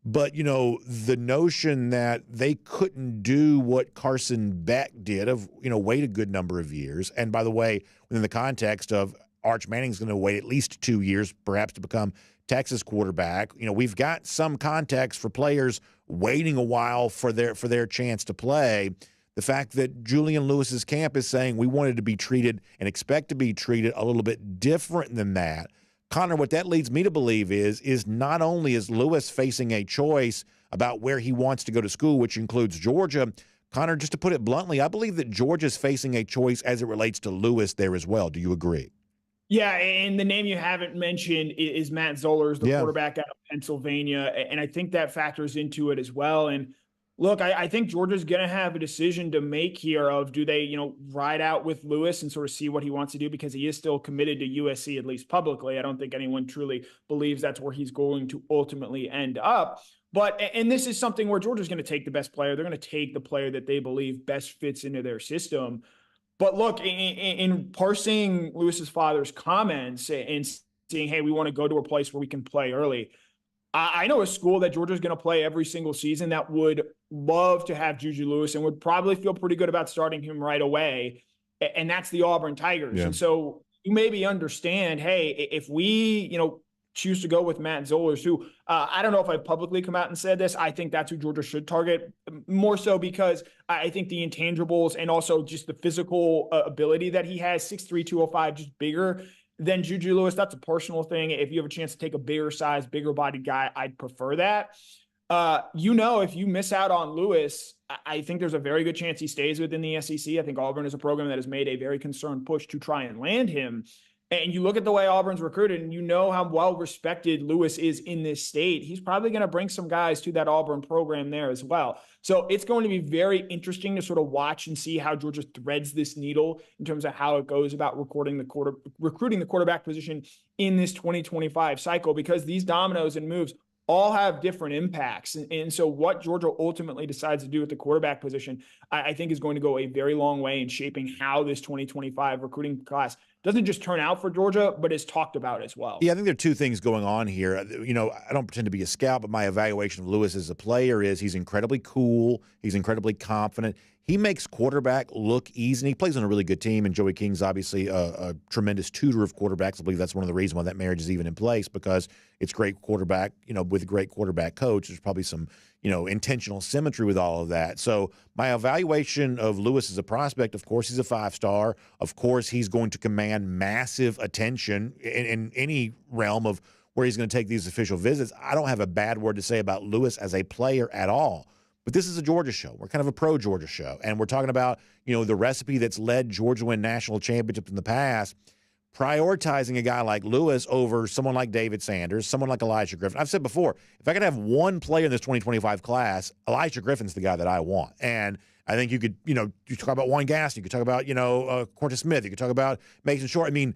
But, you know, the notion that they couldn't do what Carson Beck did of, you know, wait a good number of years. And by the way, within the context of Arch Manning's going to wait at least 2 years, perhaps, to become Texas quarterback. You know, we've got some context for players waiting a while for their chance to play. The fact that Julian Lewis's camp is saying we wanted to be treated and expect to be treated a little bit different than that. Connor, what that leads me to believe is not only is Lewis facing a choice about where he wants to go to school, which includes Georgia, Connor, just to put it bluntly, I believe that Georgia's facing a choice as it relates to Lewis there as well. Do you agree?
Yeah, and the name you haven't mentioned is Matt Zollers, the quarterback out of Pennsylvania, and I think that factors into it as well. And look, I think Georgia's going to have a decision to make here of do they, ride out with Lewis and sort of see what he wants to do, because he is still committed to USC, at least publicly. I don't think anyone truly believes that's where he's going to ultimately end up. And this is something where Georgia's going to take the best player. They're going to take the player that they believe best fits into their system. But look, in parsing Lewis's father's comments and saying, hey, we want to go to a place where we can play early, I know a school that Georgia's going to play every single season that would love to have Juju Lewis and would probably feel pretty good about starting him right away, and that's the Auburn Tigers. Yeah. And so you maybe understand, hey, if we, choose to go with Matt Zollers, who I don't know if I've publicly come out and said this, I think that's who Georgia should target, more so because I think the intangibles and also just the physical ability that he has, 6'3", 205, just bigger than Juju Lewis. That's a personal thing. If you have a chance to take a bigger size, bigger bodied guy, I'd prefer that. If you miss out on Lewis, I think there's a very good chance he stays within the SEC. I think Auburn is a program that has made a very concerned push to try and land him. And you look at the way Auburn's recruited, and you know how well respected Lewis is in this state. He's probably going to bring some guys to that Auburn program there as well. So it's going to be very interesting to sort of watch and see how Georgia threads this needle in terms of how it goes about recruiting the quarterback position in this 2025 cycle, because these dominoes and moves all have different impacts. And so what Georgia ultimately decides to do with the quarterback position, I think is going to go a very long way in shaping how this 2025 recruiting class doesn't just turn out for Georgia, but is talked about as well.
Yeah, I think there are two things going on here. I don't pretend to be a scout, but my evaluation of Lewis as a player is he's incredibly cool. He's incredibly confident. He makes quarterback look easy, and he plays on a really good team, and Joey King's obviously a tremendous tutor of quarterbacks. I believe that's one of the reasons why that marriage is even in place, because it's great quarterback, with a great quarterback coach. There's probably some, intentional symmetry with all of that. So my evaluation of Lewis as a prospect, of course, he's a 5-star. Of course, he's going to command massive attention in any realm of where he's going to take these official visits. I don't have a bad word to say about Lewis as a player at all. But this is a Georgia show. We're kind of a pro-Georgia show. And we're talking about, the recipe that's led Georgia win national championships in the past, prioritizing a guy like Lewis over someone like David Sanders, someone like Elijah Griffin. I've said before, if I could have one player in this 2025 class, Elijah Griffin's the guy that I want. And I think you could, you talk about Warren Gaston, you could talk about, Cortis Smith, you could talk about Mason Short. I mean,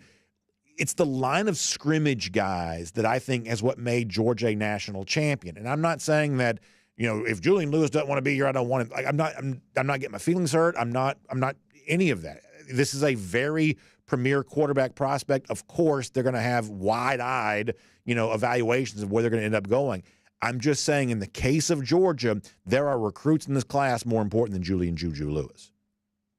it's the line of scrimmage guys that I think is what made Georgia a national champion. And I'm not saying that, if Julian Lewis doesn't want to be here, I don't want him. I'm not getting my feelings hurt. I'm not any of that. This is a very premier quarterback prospect. Of course, they're going to have wide-eyed, evaluations of where they're going to end up going. I'm just saying, in the case of Georgia, there are recruits in this class more important than Julian Juju Lewis.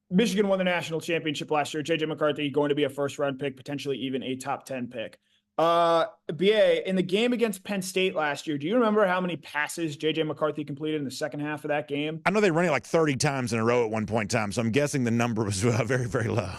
Michigan won the national championship last year. J.J. McCarthy going to be a first-round pick, potentially even a top 10 pick. BA, in the game against Penn State last year, do you remember how many passes J.J. McCarthy completed in the second half of that game?
I know they ran it like 30 times in a row at one point in time, so I'm guessing the number was very, very low.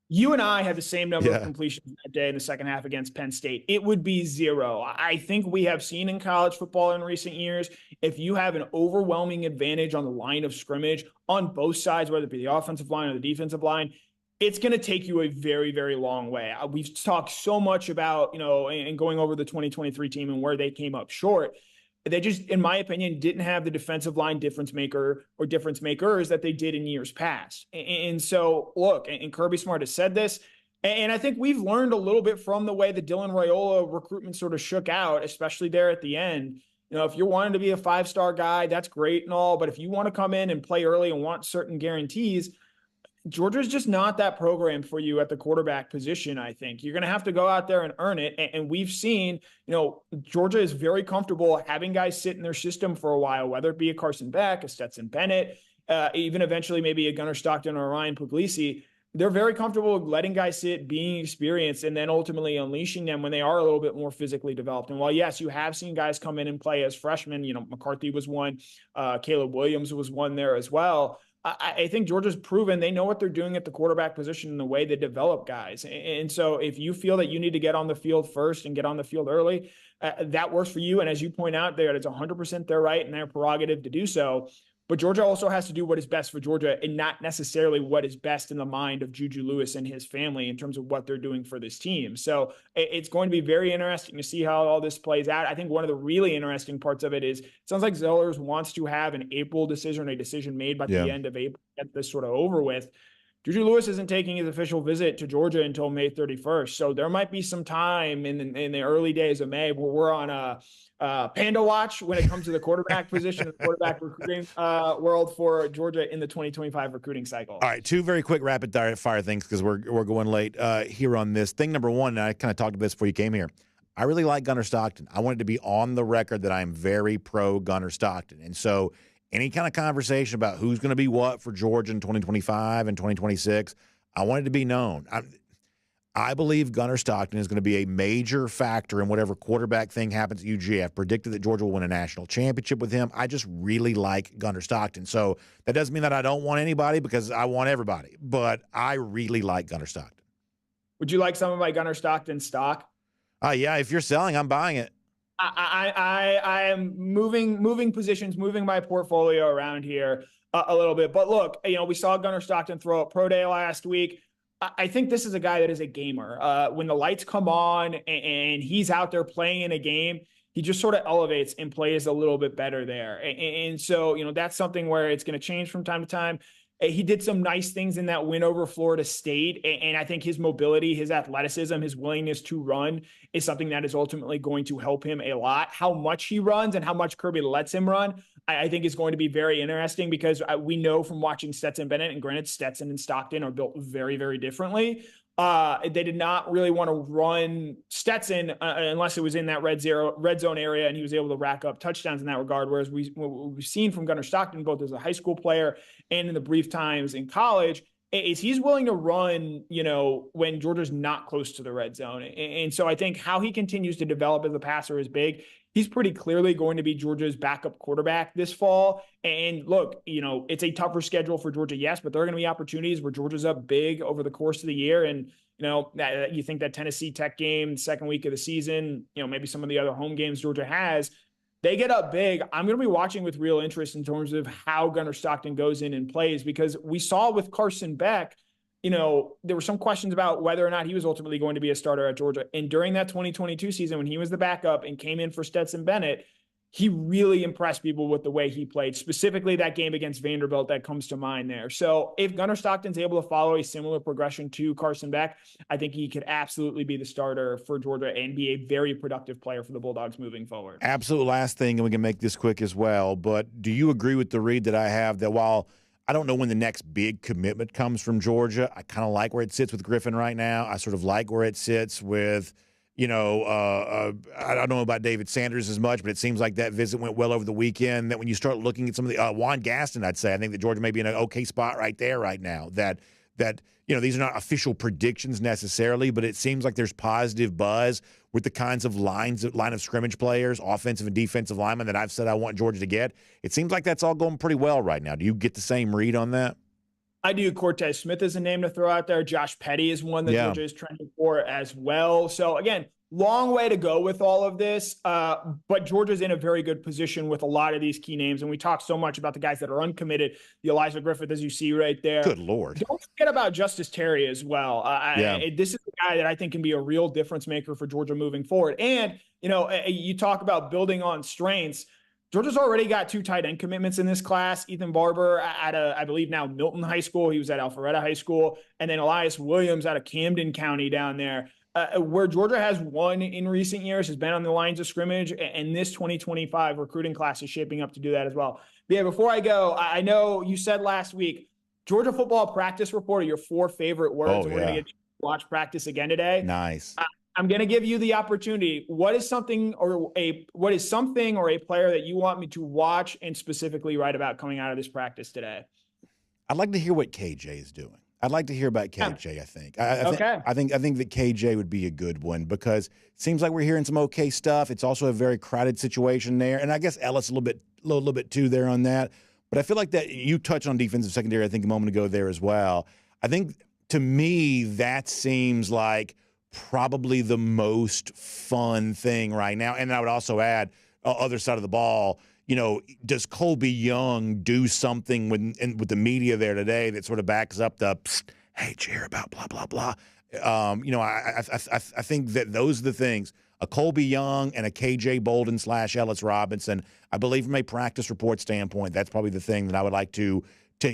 You and I had the same number of completions that day in the second half against Penn State. It would be 0. I think we have seen in college football in recent years, if you have an overwhelming advantage on the line of scrimmage on both sides, whether it be the offensive line or the defensive line, it's going to take you a very, very long way. We've talked so much about, and going over the 2023 team and where they came up short. They just, in my opinion, didn't have the defensive line difference maker or difference makers that they did in years past. And so, look, and Kirby Smart has said this, and I think we've learned a little bit from the way the Dylan Raiola recruitment sort of shook out, especially there at the end. If you're wanting to be a 5-star guy, that's great and all, but if you want to come in and play early and want certain guarantees, Georgia's just not that program for you at the quarterback position. I think you're going to have to go out there and earn it. And we've seen, Georgia is very comfortable having guys sit in their system for a while, whether it be a Carson Beck, a Stetson Bennett, even eventually maybe a Gunnar Stockton or a Ryan Puglisi. They're very comfortable letting guys sit, being experienced, and then ultimately unleashing them when they are a little bit more physically developed. And while, yes, you have seen guys come in and play as freshmen, McCarthy was one, Caleb Williams was one there as well. I think Georgia's proven they know what they're doing at the quarterback position and the way they develop guys. And so if you feel that you need to get on the field first and get on the field early, that works for you. And as you point out there, it's 100% their right and their prerogative to do so. But Georgia also has to do what is best for Georgia and not necessarily what is best in the mind of Juju Lewis and his family in terms of what they're doing for this team. So it's going to be very interesting to see how all this plays out. I think one of the really interesting parts of it is it sounds like Zellers wants to have an April decision, a decision made by the end of April, get this sort of over with. Juju Lewis isn't taking his official visit to Georgia until May 31st. So there might be some time in the early days of May where we're on a panda watch when it comes to the quarterback position, the quarterback recruiting world for Georgia in the 2025 recruiting cycle.
All right, two very quick rapid fire things because we're going late here on this. Thing number one, and I kind of talked about this before you came here. I really like Gunnar Stockton. I wanted to be on the record that I'm very pro Gunnar Stockton. And so any kind of conversation about who's going to be what for Georgia in 2025 and 2026, I wanted to be known. I believe Gunnar Stockton is going to be a major factor in whatever quarterback thing happens at UGA. I've predicted that Georgia will win a national championship with him. I just really like Gunnar Stockton. So that doesn't mean that I don't want anybody because I want everybody, but I really like Gunnar Stockton.
Would you like some of my Gunnar Stockton stock?
Yeah, if you're selling, I'm buying it.
I am moving positions, moving my portfolio around here a little bit. But look, we saw Gunnar Stockton throw at Pro Day last week. I think this is a guy that is a gamer. When the lights come on and he's out there playing in a game, he just sort of elevates and plays a little bit better there. And so, that's something where it's going to change from time to time. He did some nice things in that win over Florida State. And I think his mobility, his athleticism, his willingness to run is something that is ultimately going to help him a lot. How much he runs and how much Kirby lets him run, I think is going to be very interesting because we know from watching Stetson Bennett, and granted Stetson and Stockton are built very, very differently. They did not really want to run Stetson unless it was in that red zone area and he was able to rack up touchdowns in that regard. Whereas what we've seen from Gunnar Stockton, both as a high school player and in the brief times in college, is he's willing to run, when Georgia's not close to the red zone. And so I think how he continues to develop as a passer is big. He's pretty clearly going to be Georgia's backup quarterback this fall. And look, it's a tougher schedule for Georgia, yes, but there are going to be opportunities where Georgia's up big over the course of the year. And, you think that Tennessee Tech game, second week of the season, maybe some of the other home games Georgia has, they get up big. I'm going to be watching with real interest in terms of how Gunnar Stockton goes in and plays, because we saw with Carson Beck, there were some questions about whether or not he was ultimately going to be a starter at Georgia. And during that 2022 season, when he was the backup and came in for Stetson Bennett, he really impressed people with the way he played, specifically that game against Vanderbilt that comes to mind there. So if Gunnar Stockton's able to follow a similar progression to Carson Beck, I think he could absolutely be the starter for Georgia and be a very productive player for the Bulldogs moving forward.
Absolute last thing, and we can make this quick as well, but do you agree with the read that I have that while I don't know when the next big commitment comes from Georgia, I kind of like where it sits with Griffin right now. I sort of like where it sits with I don't know about David Sanders as much, but it seems like that visit went well over the weekend. That when you start looking at some of the Juan Gaston, I'd say I think that Georgia may be in an okay spot right there right now. That these are not official predictions necessarily, but it seems like there's positive buzz with the kinds of line of scrimmage players, offensive and defensive linemen that I've said I want Georgia to get. It seems like that's all going pretty well right now. Do you get the same read on that?
I do. Cortez Smith is a name to throw out there. Josh Petty is one that Georgia is trending for as well. So again, long way to go with all of this, but Georgia's in a very good position with a lot of these key names. And we talk so much about the guys that are uncommitted, the Elijah Griffith, as you see right there.
Good Lord.
Don't forget about Justice Terry as well. This is a guy that I think can be a real difference maker for Georgia moving forward. And, you talk about building on strengths. Georgia's already got 2 tight end commitments in this class. Ethan Barber at I believe now Milton High School. He was at Alpharetta High School. And then Elias Williams out of Camden County down there. Where Georgia has won in recent years has been on the lines of scrimmage, and this 2025 recruiting class is shaping up to do that as well. But yeah, before I go, I know you said last week, Georgia football practice report are your 4 favorite words. We're going to get you to watch practice again today.
Nice.
I'm going to give you the opportunity. What is something or a player that you want me to watch and specifically write about coming out of this practice today?
I'd like to hear what KJ is doing. I'd like to hear about KJ, I think. I think that KJ would be a good one because it seems like we're hearing some okay stuff. It's also a very crowded situation there. And I guess Ellis a little bit too there on that. But I feel like that you touched on defensive secondary, I think, a moment ago there as well. I think to me that seems like probably the most fun thing right now. And I would also add other side of the ball. does Colby Young do something with the media there today that sort of backs up the, hey, did you hear about blah, blah, blah? I think that those are the things. A Colby Young and a KJ Bolden / Ellis Robinson, I believe from a practice report standpoint, that's probably the thing that I would like to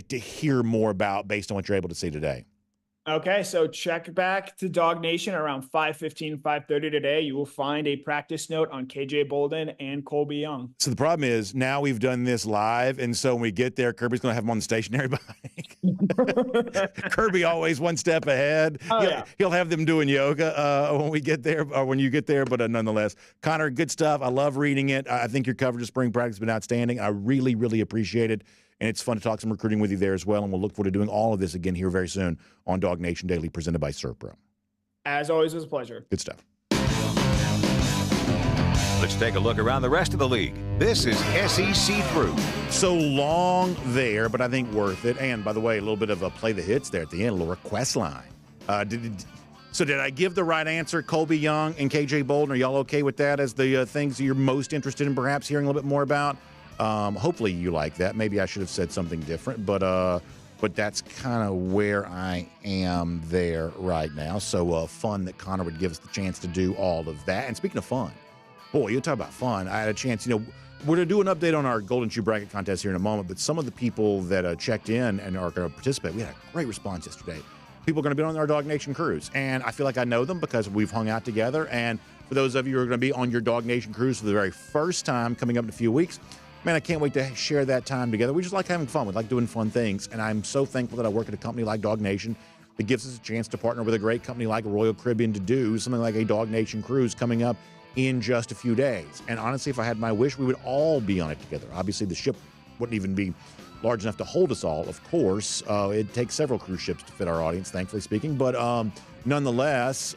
hear more about based on what you're able to see today.
Okay, so check back to DawgNation around 5:15, 5:30 today. You will find a practice note on KJ Bolden and Colby Young.
So the problem is now we've done this live, and so when we get there, Kirby's going to have him on the stationary bike. Kirby always one step ahead. He'll have them doing yoga when we get there, or when you get there, but nonetheless. Connor, good stuff. I love reading it. I think your coverage of spring practice has been outstanding. I really, really appreciate it. And it's fun to talk some recruiting with you there as well. And we'll look forward to doing all of this again here very soon on DawgNation Daily, presented by Servpro.
As always, it was a pleasure.
Good stuff.
Let's take a look around the rest of the league. This is SEC Through.
So long there, but I think worth it. And by the way, a little bit of a play the hits there at the end, a little request line. Did I give the right answer, Colby Young and KJ Bolden? Are y'all okay with that as the things you're most interested in perhaps hearing a little bit more about? Hopefully you like that. Maybe I should have said something different, but that's kind of where I am there right now. So fun that Connor would give us the chance to do all of that. And speaking of fun, boy, you talk about fun. I had a chance, we're going to do an update on our Golden Shoe Bracket contest here in a moment, but some of the people that checked in and are going to participate, we had a great response yesterday. People are going to be on our DawgNation cruise, and I feel like I know them because we've hung out together. And for those of you who are going to be on your DawgNation cruise for the very first time coming up in a few weeks, man, I can't wait to share that time together. We just like having fun. We like doing fun things. And I'm so thankful that I work at a company like DawgNation that gives us a chance to partner with a great company like Royal Caribbean to do something like a DawgNation cruise coming up in just a few days. And honestly, if I had my wish, we would all be on it together. Obviously, the ship wouldn't even be large enough to hold us all, of course. It takes several cruise ships to fit our audience, thankfully speaking. But nonetheless,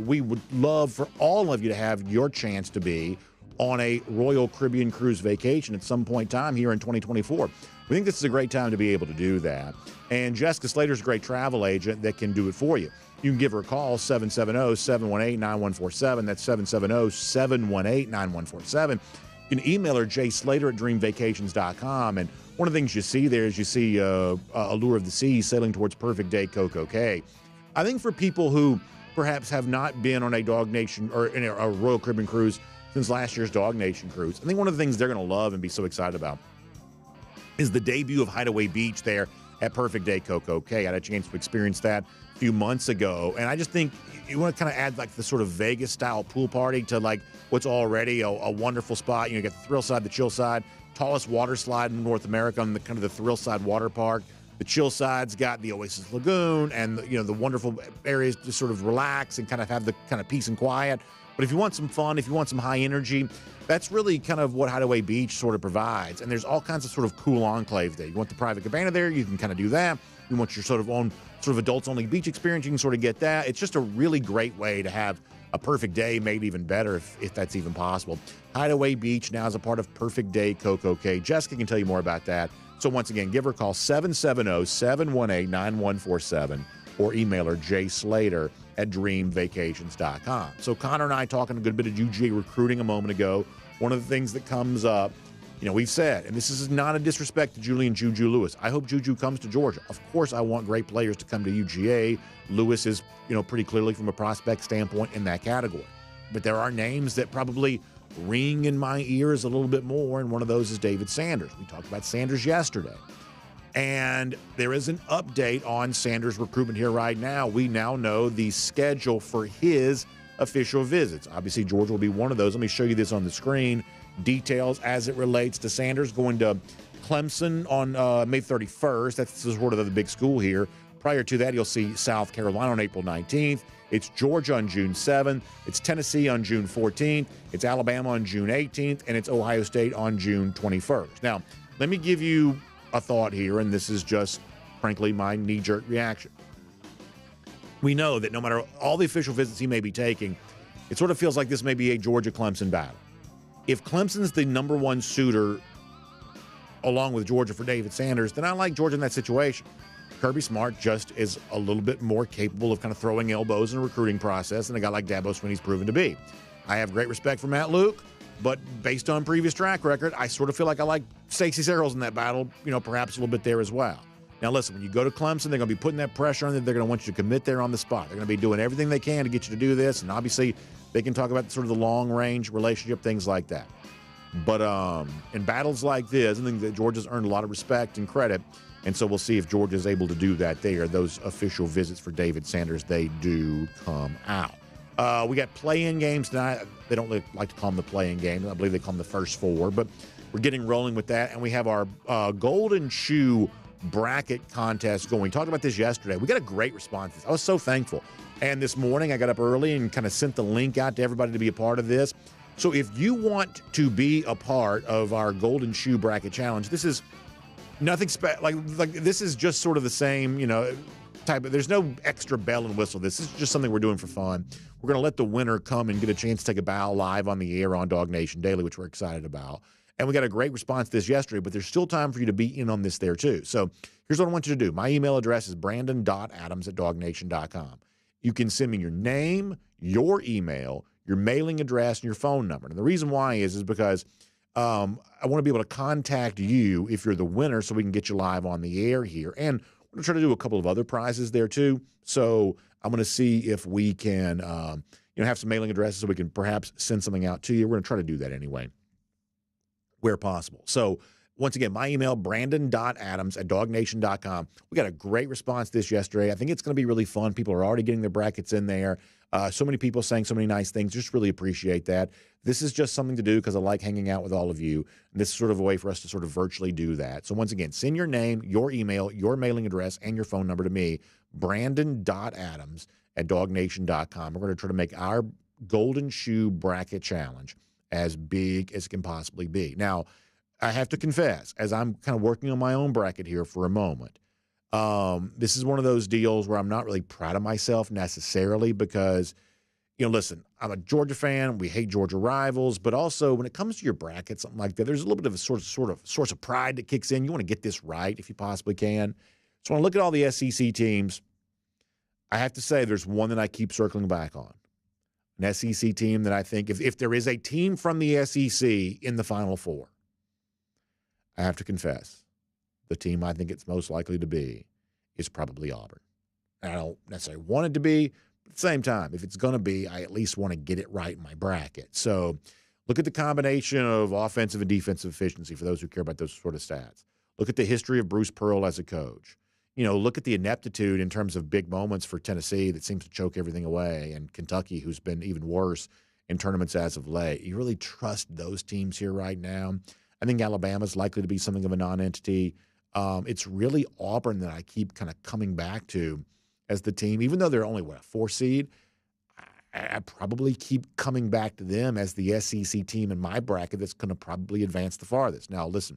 we would love for all of you to have your chance to be on a Royal Caribbean cruise vacation at some point in time here in 2024. We think this is a great time to be able to do that. And Jessica Slater's a great travel agent that can do it for you. You can give her a call, 770-718-9147. That's 770-718-9147. You can email her, jslater@dreamvacations.com. And one of the things you see there is you see Allure of the Seas sailing towards Perfect Day Coco Cay. I think for people who perhaps have not been on a DawgNation or in a Royal Caribbean cruise since last year's DawgNation cruise, I think one of the things they're going to love and be so excited about is the debut of Hideaway Beach there at Perfect Day Coco Cay. I had a chance to experience that a few months ago, and I just think you want to kind of add like the sort of Vegas-style pool party to like what's already a wonderful spot. You get the thrill side, the chill side, tallest water slide in North America on the kind of the thrill side water park. The chill side's got the Oasis Lagoon and the wonderful areas to sort of relax and kind of have the kind of peace and quiet. But if you want some fun, if you want some high energy, that's really kind of what Hideaway Beach sort of provides. And there's all kinds of sort of cool enclaves there. You want the private cabana there, you can kind of do that. You want your sort of own sort of adults-only beach experience, you can sort of get that. It's just a really great way to have a perfect day made even better if that's even possible. Hideaway Beach now is a part of Perfect Day Coco Cay. Jessica can tell you more about that. So once again, give her a call, 770-718-9147, or email her, jslater@dreamvacations.com. So Connor and I talking a good bit of UGA recruiting a moment ago. One of the things that comes up, we've said, and this is not a disrespect to Julian Juju Lewis. I hope Juju comes to Georgia. Of course, I want great players to come to UGA. Lewis is, pretty clearly from a prospect standpoint in that category. But there are names that probably ring in my ears a little bit more, and one of those is David Sanders. We talked about Sanders yesterday. And there is an update on Sanders' recruitment here right now. We now know the schedule for his official visits. Obviously, Georgia will be one of those. Let me show you this on the screen. Details as it relates to Sanders going to Clemson on May 31st. That's sort of the big school here. Prior to that, you'll see South Carolina on April 19th. It's Georgia on June 7th. It's Tennessee on June 14th. It's Alabama on June 18th. And it's Ohio State on June 21st. Now, let me give you a thought here, and this is just, frankly, my knee-jerk reaction. We know that no matter all the official visits he may be taking, it sort of feels like this may be a Georgia-Clemson battle. If Clemson's the number one suitor along with Georgia for David Sanders, then I like Georgia in that situation. Kirby Smart just is a little bit more capable of kind of throwing elbows in a recruiting process than a guy like Dabo Swinney's proven to be. I have great respect for Matt Luke. But based on previous track record, I sort of feel like I like Stacey Searles in that battle, perhaps a little bit there as well. Now, listen, when you go to Clemson, they're going to be putting that pressure on you. They're going to want you to commit there on the spot. They're going to be doing everything they can to get you to do this. And obviously, they can talk about sort of the long-range relationship, things like that. But in battles like this, I think that Georgia's earned a lot of respect and credit. And so we'll see if Georgia's able to do that there. Those official visits for David Sanders, they do come out. We got play-in games tonight. They don't like to call them the play-in games. I believe they call them the first four. But we're getting rolling with that. And we have our Golden Shoe bracket contest going. We talked about this yesterday. We got a great response. I was so thankful. And this morning I got up early and kind of sent the link out to everybody to be a part of this. So if you want to be a part of our Golden Shoe bracket challenge, this is nothing special. Like this is just sort of the same, type of, there's no extra bell and whistle. This is just something we're doing for fun. We're going to let the winner come and get a chance to take a bow live on the air on DawgNation Daily, which we're excited about. And we got a great response to this yesterday, but there's still time for you to be in on this there too. So here's what I want you to do. My email address is brandon.adams@DawgNation.com. You can send me your name, your email, your mailing address, and your phone number. And the reason why is because I want to be able to contact you if you're the winner so we can get you live on the air here. And we're going to try to do a couple of other prizes there too. So I'm going to see if we can have some mailing addresses so we can perhaps send something out to you. We're going to try to do that anyway, where possible. So once again, my email, brandon.adams@DawgNation.com. We got a great response to this yesterday. I think it's going to be really fun. People are already getting their brackets in there. So many people saying so many nice things. Just really appreciate that. This is just something to do because I like hanging out with all of you. And this is sort of a way for us to sort of virtually do that. So once again, send your name, your email, your mailing address, and your phone number to me, brandon.adams@DawgNation.com. We're going to try to make our Golden Shoe Bracket Challenge as big as it can possibly be. Now, I have to confess, as I'm kind of working on my own bracket here for a moment, this is one of those deals where I'm not really proud of myself necessarily because, listen, I'm a Georgia fan. We hate Georgia rivals. But also when it comes to your bracket, something like that, there's a little bit of a sort of source of pride that kicks in. You want to get this right if you possibly can. So when I look at all the SEC teams, I have to say there's one that I keep circling back on. An SEC team that I think if there is a team from the SEC in the Final Four, I have to confess, the team I think it's most likely to be is probably Auburn. And I don't necessarily want it to be, but at the same time, if it's going to be, I at least want to get it right in my bracket. So look at the combination of offensive and defensive efficiency for those who care about those sort of stats. Look at the history of Bruce Pearl as a coach. Look at the ineptitude in terms of big moments for Tennessee that seems to choke everything away, and Kentucky, who's been even worse in tournaments as of late. You really trust those teams here right now? I think Alabama's likely to be something of a non-entity. It's really Auburn that I keep kind of coming back to as the team. Even though they're only, a 4 seed, I probably keep coming back to them as the SEC team in my bracket that's going to probably advance the farthest. Now, listen,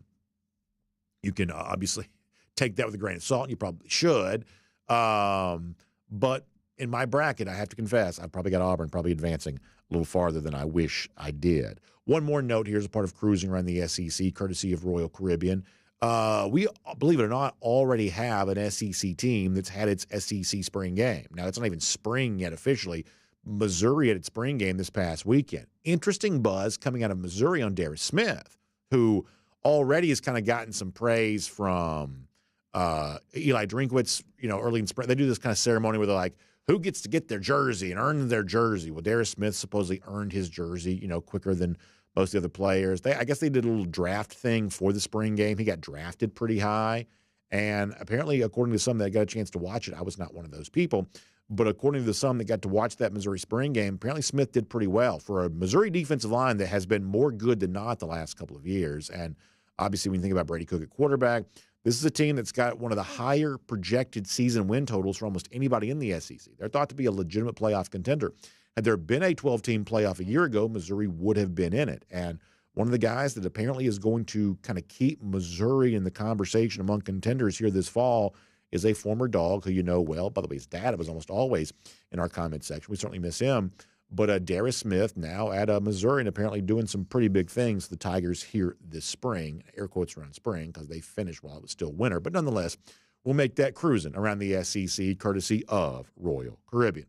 you can obviously take that with a grain of salt, and you probably should. But in my bracket, I have to confess, I've probably got Auburn probably advancing a little farther than I wish I did. One more note here as a part of cruising around the SEC, courtesy of Royal Caribbean. We, believe it or not, already have an SEC team that's had its SEC spring game. Now, it's not even spring yet officially. Missouri had its spring game this past weekend. Interesting buzz coming out of Missouri on Darius Smith, who already has kind of gotten some praise from Eli Drinkwitz, early in spring. They do this kind of ceremony where they're like, who gets to get their jersey and earn their jersey? Well, Darius Smith supposedly earned his jersey, quicker than most of the other players. I guess they did a little draft thing for the spring game. He got drafted pretty high. And apparently, according to some that got a chance to watch it, I was not one of those people, but according to some that got to watch that Missouri spring game, apparently Smith did pretty well for a Missouri defensive line that has been more good than not the last couple of years. And obviously, when you think about Brady Cook at quarterback, this is a team that's got one of the higher projected season win totals for almost anybody in the SEC. They're thought to be a legitimate playoff contender. Had there been a 12-team playoff a year ago, Missouri would have been in it. And one of the guys that apparently is going to kind of keep Missouri in the conversation among contenders here this fall is a former Dawg who you know well. By the way, his dad was almost always in our comment section. We certainly miss him. But Darius Smith now at Missouri and apparently doing some pretty big things. The Tigers here this spring, air quotes around spring, because they finished while it was still winter. But nonetheless, we'll make that cruising around the SEC courtesy of Royal Caribbean.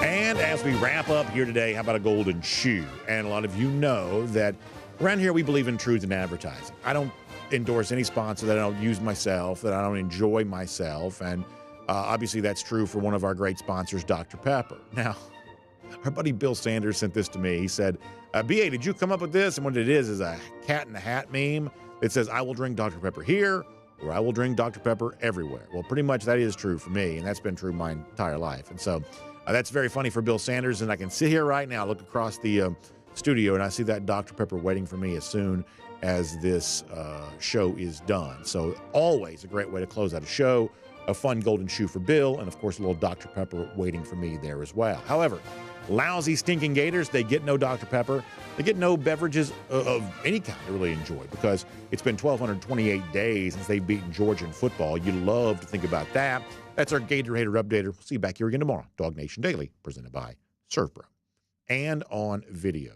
And And as we wrap up here today, how about a golden shoe? And a lot of you know that around here we believe in truth in advertising. I don't endorse any sponsor that I don't use myself, that I don't enjoy myself. And obviously that's true for one of our great sponsors, Dr. Pepper. Now, our buddy Bill Sanders sent this to me. He said, BA, did you come up with this? And what it is a cat in the hat meme that says, I will drink Dr. Pepper here, or I will drink Dr. Pepper everywhere. Well, pretty much that is true for me, and that's been true my entire life. And so that's very funny for Bill Sanders, and I can sit here right now, look across the studio, and I see that Dr. Pepper waiting for me as soon as this show is done. So always a great way to close out a show, a fun golden shoe for Bill, and of course a little Dr. Pepper waiting for me there as well. However, lousy, stinking Gators, they get no Dr. Pepper. They get no beverages of any kind to really enjoy because it's been 1,228 days since they've beaten Georgia in football. You love to think about that. That's our Gator Hater Updater. We'll see you back here again tomorrow. DawgNation Daily, presented by Servpro. And on video.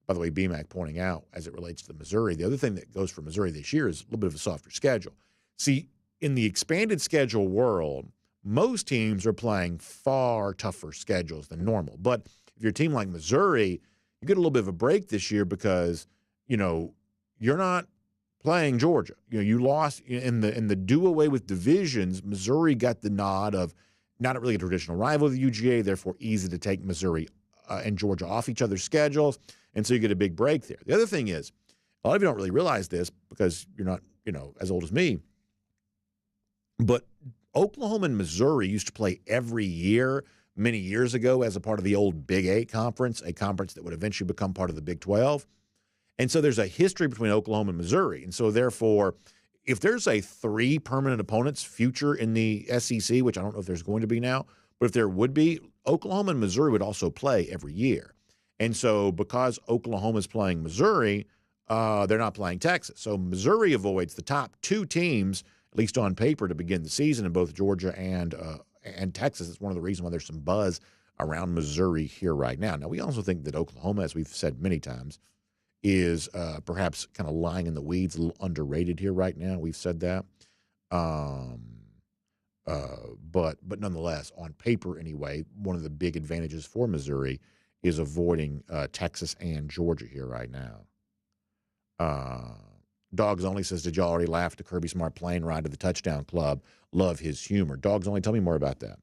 By the way, BMAC pointing out, as it relates to Missouri, the other thing that goes for Missouri this year is a little bit of a softer schedule. See, in the expanded schedule world, most teams are playing far tougher schedules than normal. But if you're a team like Missouri, you get a little bit of a break this year because, you're not playing Georgia. You lost in the do-away with divisions. Missouri got the nod of not really a traditional rival of the UGA, therefore easy to take Missouri and Georgia off each other's schedules, and so you get a big break there. The other thing is, a lot of you don't really realize this because you're not, as old as me, but Oklahoma and Missouri used to play every year many years ago as a part of the old Big 8 conference, a conference that would eventually become part of the Big 12. And so there's a history between Oklahoma and Missouri. And so therefore, if there's a 3 permanent opponents future in the SEC, which I don't know if there's going to be now, but if there would be, Oklahoma and Missouri would also play every year. And so because Oklahoma's playing Missouri, they're not playing Texas. So Missouri avoids the top 2 teams, at least on paper, to begin the season in both Georgia and Texas. It's one of the reasons why there's some buzz around Missouri here right now. Now, we also think that Oklahoma, as we've said many times, is perhaps kind of lying in the weeds, a little underrated here right now. We've said that. But nonetheless, on paper anyway, one of the big advantages for Missouri is avoiding Texas and Georgia here right now. Dawgs Only says, did y'all already laugh at the Kirby Smart plane ride to the touchdown club? Love his humor. Dawgs Only, tell me more about that.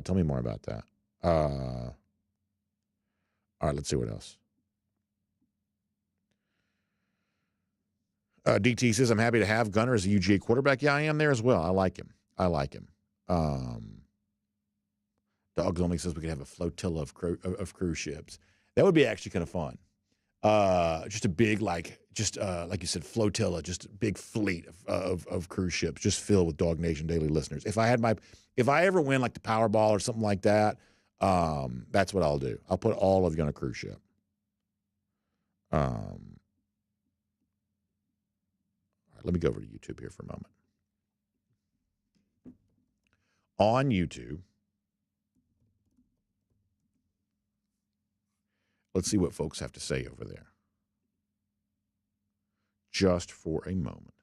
Tell me more about that. All right, let's see what else. DT says, I'm happy to have Gunner as a UGA quarterback. Yeah, I am there as well. I like him. Dawgs Only says we could have a flotilla of cruise ships. That would be actually kind of fun. Just a big, like you said, flotilla, just a big fleet of cruise ships, just filled with DawgNation Daily listeners. If I ever win like the Powerball or something like that, that's what I'll do. I'll put all of you on a cruise ship. All right, let me go over to YouTube here for a moment. On YouTube, let's see what folks have to say over there. Just for a moment.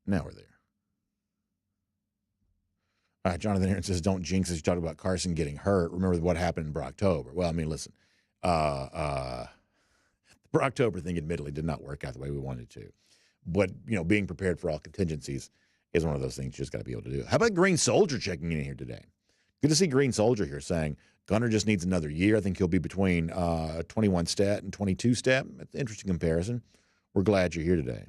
Now we're there. Jonathan Aaron says, don't jinx as you talk about Carson getting hurt. Remember what happened in Brocktober. Well, I mean, listen, the Brocktober thing admittedly did not work out the way we wanted it to. But, being prepared for all contingencies is one of those things you just got to be able to do. How about Green Soldier checking in here today? Good to see Green Soldier here saying Gunner just needs another year. I think he'll be between 21 stat and 22 stat. That's an interesting comparison. We're glad you're here today.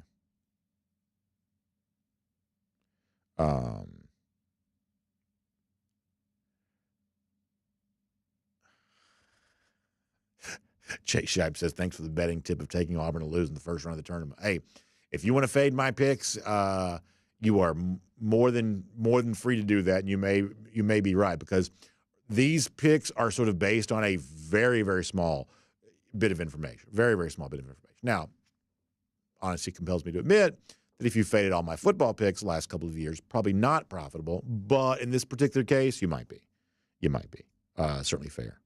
Chase Shipe says, thanks for the betting tip of taking Auburn to lose in the first round of the tournament. Hey, if you want to fade my picks, you are more than free to do that, and you may be right, because these picks are sort of based on a very, very small bit of information. Very, very small bit of information. Now, honesty compels me to admit that if you faded all my football picks the last couple of years, probably not profitable, but in this particular case, you might be. You might be. Certainly fair.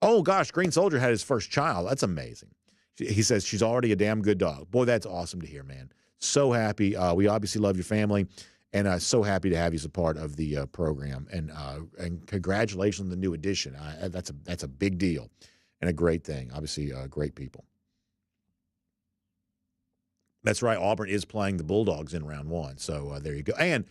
Oh, gosh, Green Soldier had his first child. That's amazing. He says she's already a damn good dog. Boy, that's awesome to hear, man. So happy. We obviously love your family, and so happy to have you as a part of the program. And congratulations on the new addition. That's a big deal and a great thing. Obviously, great people. That's right. Auburn is playing the Bulldogs in round 1. So there you go. And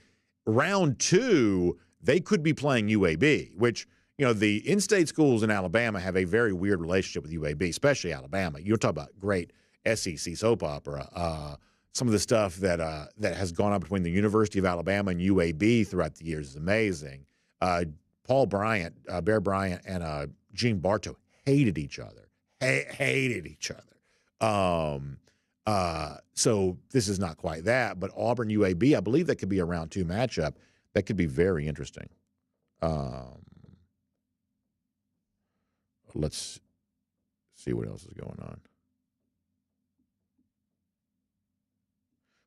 round 2, they could be playing UAB, which, the in-state schools in Alabama have a very weird relationship with UAB, especially Alabama. You're talking about great SEC soap opera. Some of the stuff that has gone on between the University of Alabama and UAB throughout the years is amazing. Paul Bryant, Bear Bryant, and Gene Bartow hated each other. Hated each other. So this is not quite that, but Auburn UAB, I believe that could be a round 2 matchup. That could be very interesting. Let's see what else is going on.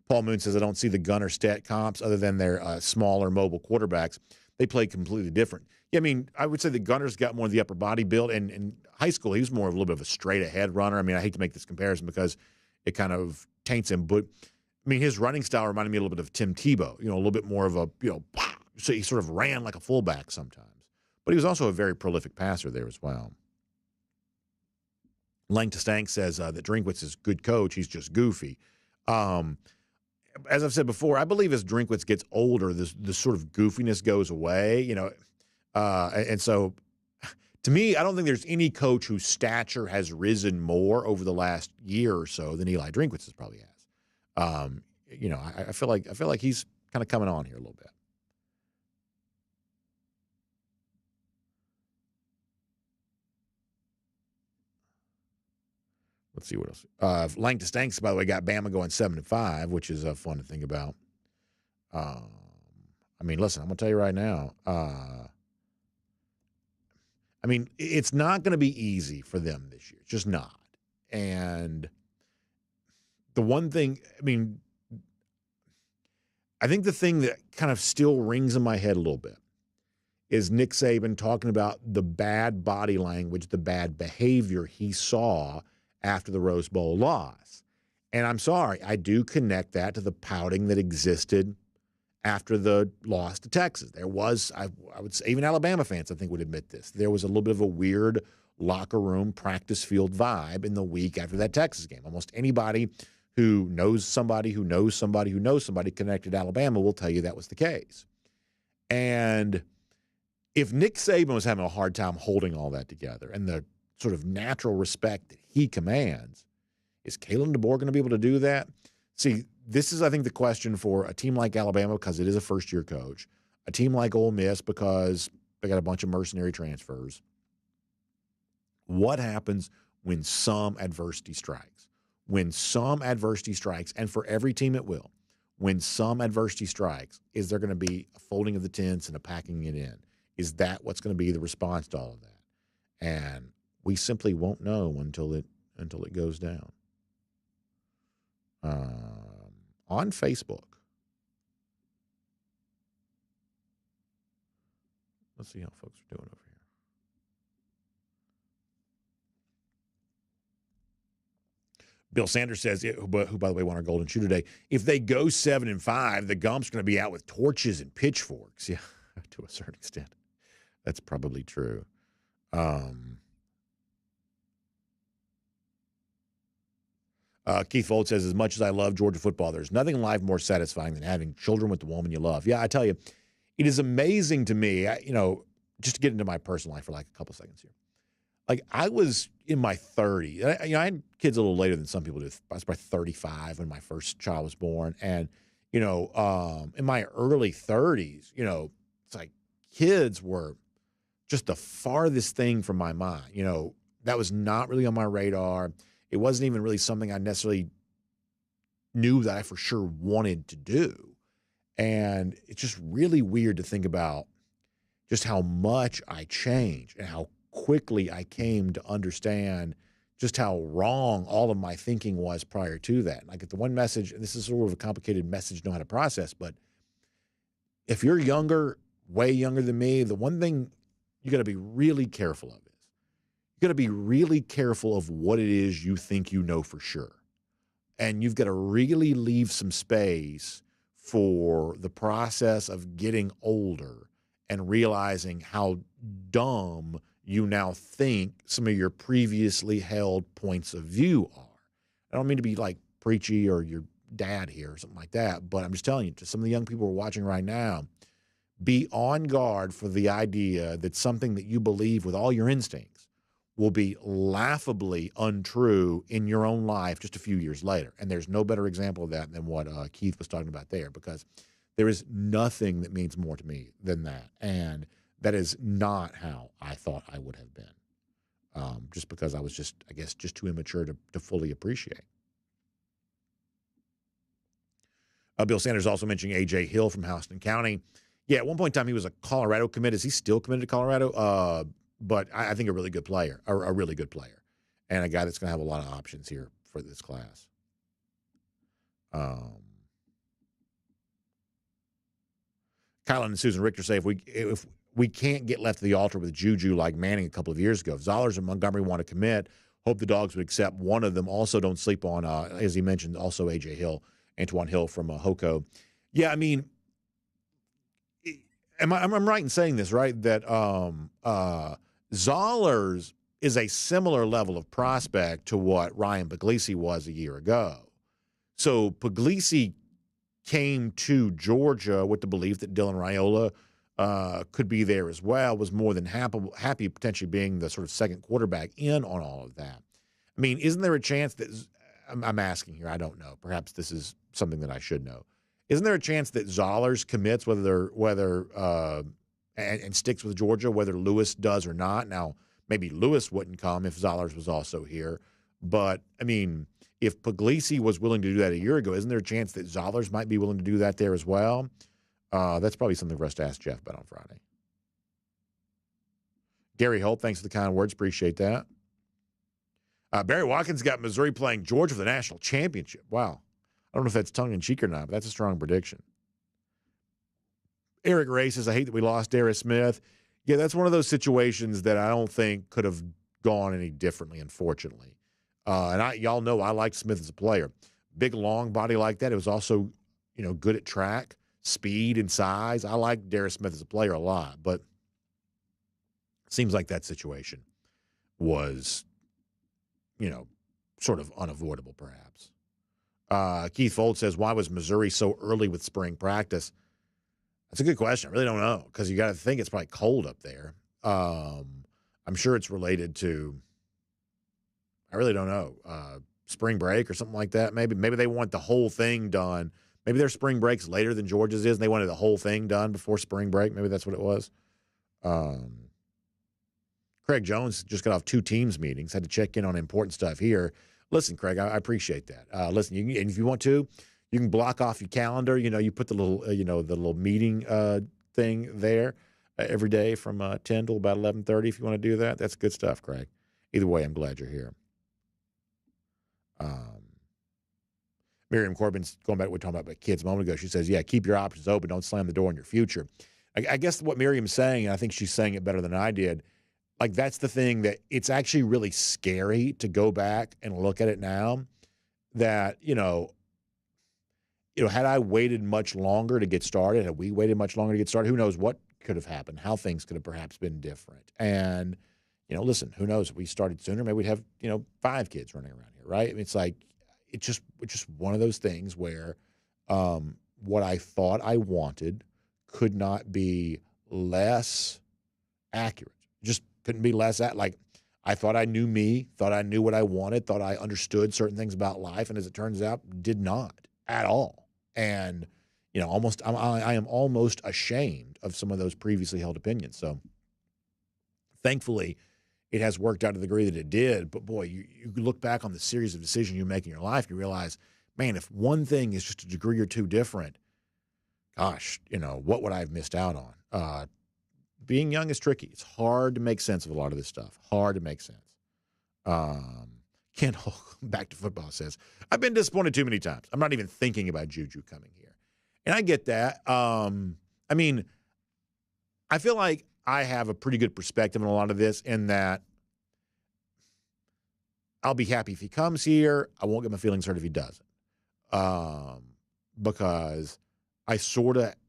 Paul Moon says, I don't see the Gunner stat comps other than their smaller mobile quarterbacks. They play completely different. Yeah, I mean, I would say the Gunner's got more of the upper body build, and in high school, he was more of a little bit of a straight-ahead runner. I mean, I hate to make this comparison because it kind of taints him, but, I mean, his running style reminded me a little bit of Tim Tebow, a little bit more of a, so he sort of ran like a fullback sometimes. But he was also a very prolific passer there as well. Lang Stank says that Drinkwitz is a good coach. He's just goofy. As I've said before, I believe as Drinkwitz gets older, this sort of goofiness goes away, and so to me, I don't think there's any coach whose stature has risen more over the last year or so than Eli Drinkwitz probably has. I feel like he's kind of coming on here a little bit. Let's see what else. Langton Stanks, by the way, got Bama going 7-5, which is fun to think about. I mean, listen, I'm going to tell you right now. I mean, it's not going to be easy for them this year. It's just not. And the one thing, I think the thing that kind of still rings in my head a little bit is Nick Saban talking about the bad body language, the bad behavior he saw after the Rose Bowl loss. And I'm sorry, I do connect that to the pouting that existed after the loss to Texas. There was, I would say, even Alabama fans, I think, would admit this. There was a little bit of a weird locker room, practice field vibe in the week after that Texas game. Almost anybody who knows somebody who knows somebody who knows somebody connected to Alabama will tell you that was the case. And if Nick Saban was having a hard time holding all that together and the sort of natural respect that he commands, is Kalen DeBoer going to be able to do that? See, this is, I think, the question for a team like Alabama because it is a first-year coach, a team like Ole Miss because they got a bunch of mercenary transfers. What happens when some adversity strikes? When some adversity strikes, and for every team it will, when some adversity strikes, is there going to be a folding of the tents and a packing it in? Is that what's going to be the response to all of that? And we simply won't know until it goes down. On Facebook, let's see how folks are doing over here. Bill Sanders says, who by the way won our Golden Shoe today, if they go 7-5, the Gump's going to be out with torches and pitchforks. Yeah, to a certain extent, that's probably true. Keith Fold says, as much as I love Georgia football, there's nothing in life more satisfying than having children with the woman you love. Yeah, I tell you, it is amazing to me, just to get into my personal life for like a couple seconds here. Like, I was in my 30s. I had kids a little later than some people do. I was probably 35 when my first child was born. And, in my early 30s, it's like kids were just the farthest thing from my mind. That was not really on my radar. It wasn't even really something I necessarily knew that I for sure wanted to do. And it's just really weird to think about just how much I changed and how quickly I came to understand just how wrong all of my thinking was prior to that. Like, the one message, and this is sort of a complicated message to know how to process, but if you're younger, way younger than me, the one thing you got to be really careful of you got to be really careful of what it is you think you know for sure. And you've got to really leave some space for the process of getting older and realizing how dumb you now think some of your previously held points of view are. I don't mean to be like preachy or your dad here or something like that, but I'm just telling you, to some of the young people who are watching right now, be on guard for the idea that something that you believe with all your instincts will be laughably untrue in your own life just a few years later. And there's no better example of that than what Keith was talking about there, because there is nothing that means more to me than that. And that is not how I thought I would have been, just because I was just too immature to fully appreciate. Bill Sanders also mentioning A.J. Hill from Houston County. Yeah, at one point in time, he was a Colorado commit. Is he still committed to Colorado? But I think a really good player, a really good player, and a guy that's going to have a lot of options here for this class. Kylan and Susan Richter say if we can't get left to the altar with Juju like Manning a couple of years ago, if Zollers and Montgomery want to commit, hope the Dogs would accept one of them. Also, don't sleep on, as he mentioned, also A.J. Hill, Antoine Hill from Hoco. Yeah, I mean, I'm right in saying this, right? That Zollers is a similar level of prospect to what Ryan Puglisi was a year ago. So Puglisi came to Georgia with the belief that Dylan Raiola could be there as well, was more than happy potentially being the sort of second quarterback in on all of that. I mean, isn't there a chance that I'm asking here, I don't know. Perhaps this is something that I should know. Isn't there a chance that Zollers commits and sticks with Georgia, whether Lewis does or not? Now, maybe Lewis wouldn't come if Zollers was also here. But, I mean, if Puglisi was willing to do that a year ago, isn't there a chance that Zollers might be willing to do that there as well? That's probably something for us to ask Jeff about on Friday. Gary Holt, thanks for the kind words. Appreciate that. Barry Watkins got Missouri playing Georgia for the national championship. Wow. I don't know if that's tongue-in-cheek or not, but that's a strong prediction. Eric Ray says, I hate that we lost Darius Smith. Yeah, that's one of those situations that I don't think could have gone any differently, unfortunately. Y'all know I liked Smith as a player. Big, long body like that. It was also, good at track, speed, and size. I like Darius Smith as a player a lot, but it seems like that situation was, sort of unavoidable, perhaps. Keith Fold says, why was Missouri so early with spring practice? That's a good question. I really don't know, because you got to think it's probably cold up there. I'm sure it's related to, I really don't know, spring break or something like that. Maybe they want the whole thing done. Maybe their spring break's later than Georgia's is, and they wanted the whole thing done before spring break. Maybe that's what it was. Craig Jones just got off 2 teams meetings, had to check in on important stuff here. Listen, Craig, I appreciate that. Listen, and if you want to, you can block off your calendar. You put the little, the little meeting thing there every day from 10 till about 11:30. If you want to do that, that's good stuff, Craig. Either way, I'm glad you're here. Miriam Corbin's going back to what we were talking about kids a moment ago. She says, yeah, keep your options open. Don't slam the door on your future. I guess what Miriam's saying, and I think she's saying it better than I did, like that's the thing that it's actually really scary to go back and look at it now that, had I waited much longer to get started, had we waited much longer to get started, who knows what could have happened, how things could have perhaps been different. And, listen, who knows, if we started sooner, maybe we'd have, 5 kids running around here, right? I mean, it's like, it's just one of those things where what I thought I wanted could not be less accurate. Just couldn't be less like I thought I knew me, thought I knew what I wanted, thought I understood certain things about life, and as it turns out, did not at all. And I am almost ashamed of some of those previously held opinions. So thankfully, it has worked out to the degree that it did. But boy, you look back on the series of decisions you make in your life, you realize, man, if one thing is just a degree or two different, gosh, what would I have missed out on? Being young is tricky. It's hard to make sense of a lot of this stuff. Hard to make sense. Ken Hulk, back to football, says, I've been disappointed too many times. I'm not even thinking about Juju coming here. And I get that. I mean, I feel like I have a pretty good perspective on a lot of this in that I'll be happy if he comes here. I won't get my feelings hurt if he doesn't. because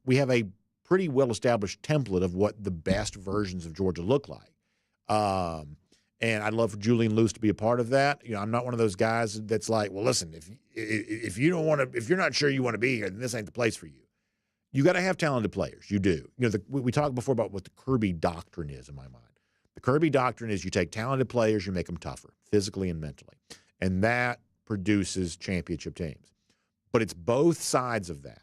we have a pretty well-established template of what the best versions of Georgia look like. And I'd love for Julian Lewis to be a part of that. You know, I'm not one of those guys that's like, well, listen, if you don't want to, if you're not sure you want to be here, then this ain't the place for you. You got to have talented players. You do. You know, we talked before about what the Kirby doctrine is in my mind. The Kirby doctrine is you take talented players, you make them tougher, physically and mentally, and that produces championship teams. But it's both sides of that.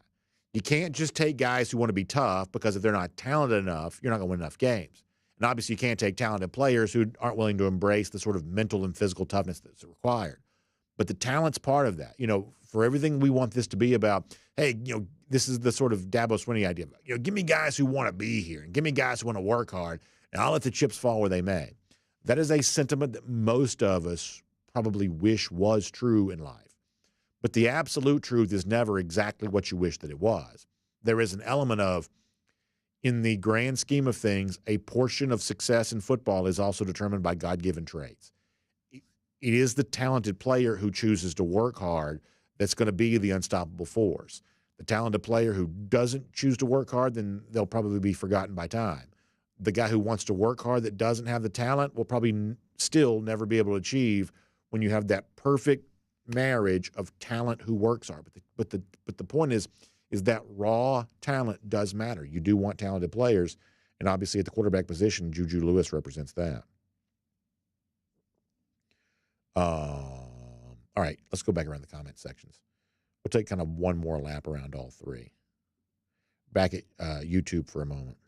You can't just take guys who want to be tough, because if they're not talented enough, you're not going to win enough games. And obviously, you can't take talented players who aren't willing to embrace the sort of mental and physical toughness that's required. But the talent's part of that. You know, for everything we want this to be about, hey, you know, this is the sort of Dabo Swinney idea. You know, give me guys who want to be here, and give me guys who want to work hard, and I'll let the chips fall where they may. That is a sentiment that most of us probably wish was true in life. But the absolute truth is never exactly what you wish that it was. There is an element of, in the grand scheme of things, a portion of success in football is also determined by God-given traits. It is the talented player who chooses to work hard that's going to be the unstoppable force. The talented player who doesn't choose to work hard, then they'll probably be forgotten by time. The guy who wants to work hard that doesn't have the talent will probably still never be able to achieve when you have that perfect marriage of talent who works hard. But the point is that raw talent does matter. You do want talented players, and obviously at the quarterback position, Juju Lewis represents that. All right, let's go back around the comment sections. We'll take kind of one more lap around all three. Back at YouTube for a moment.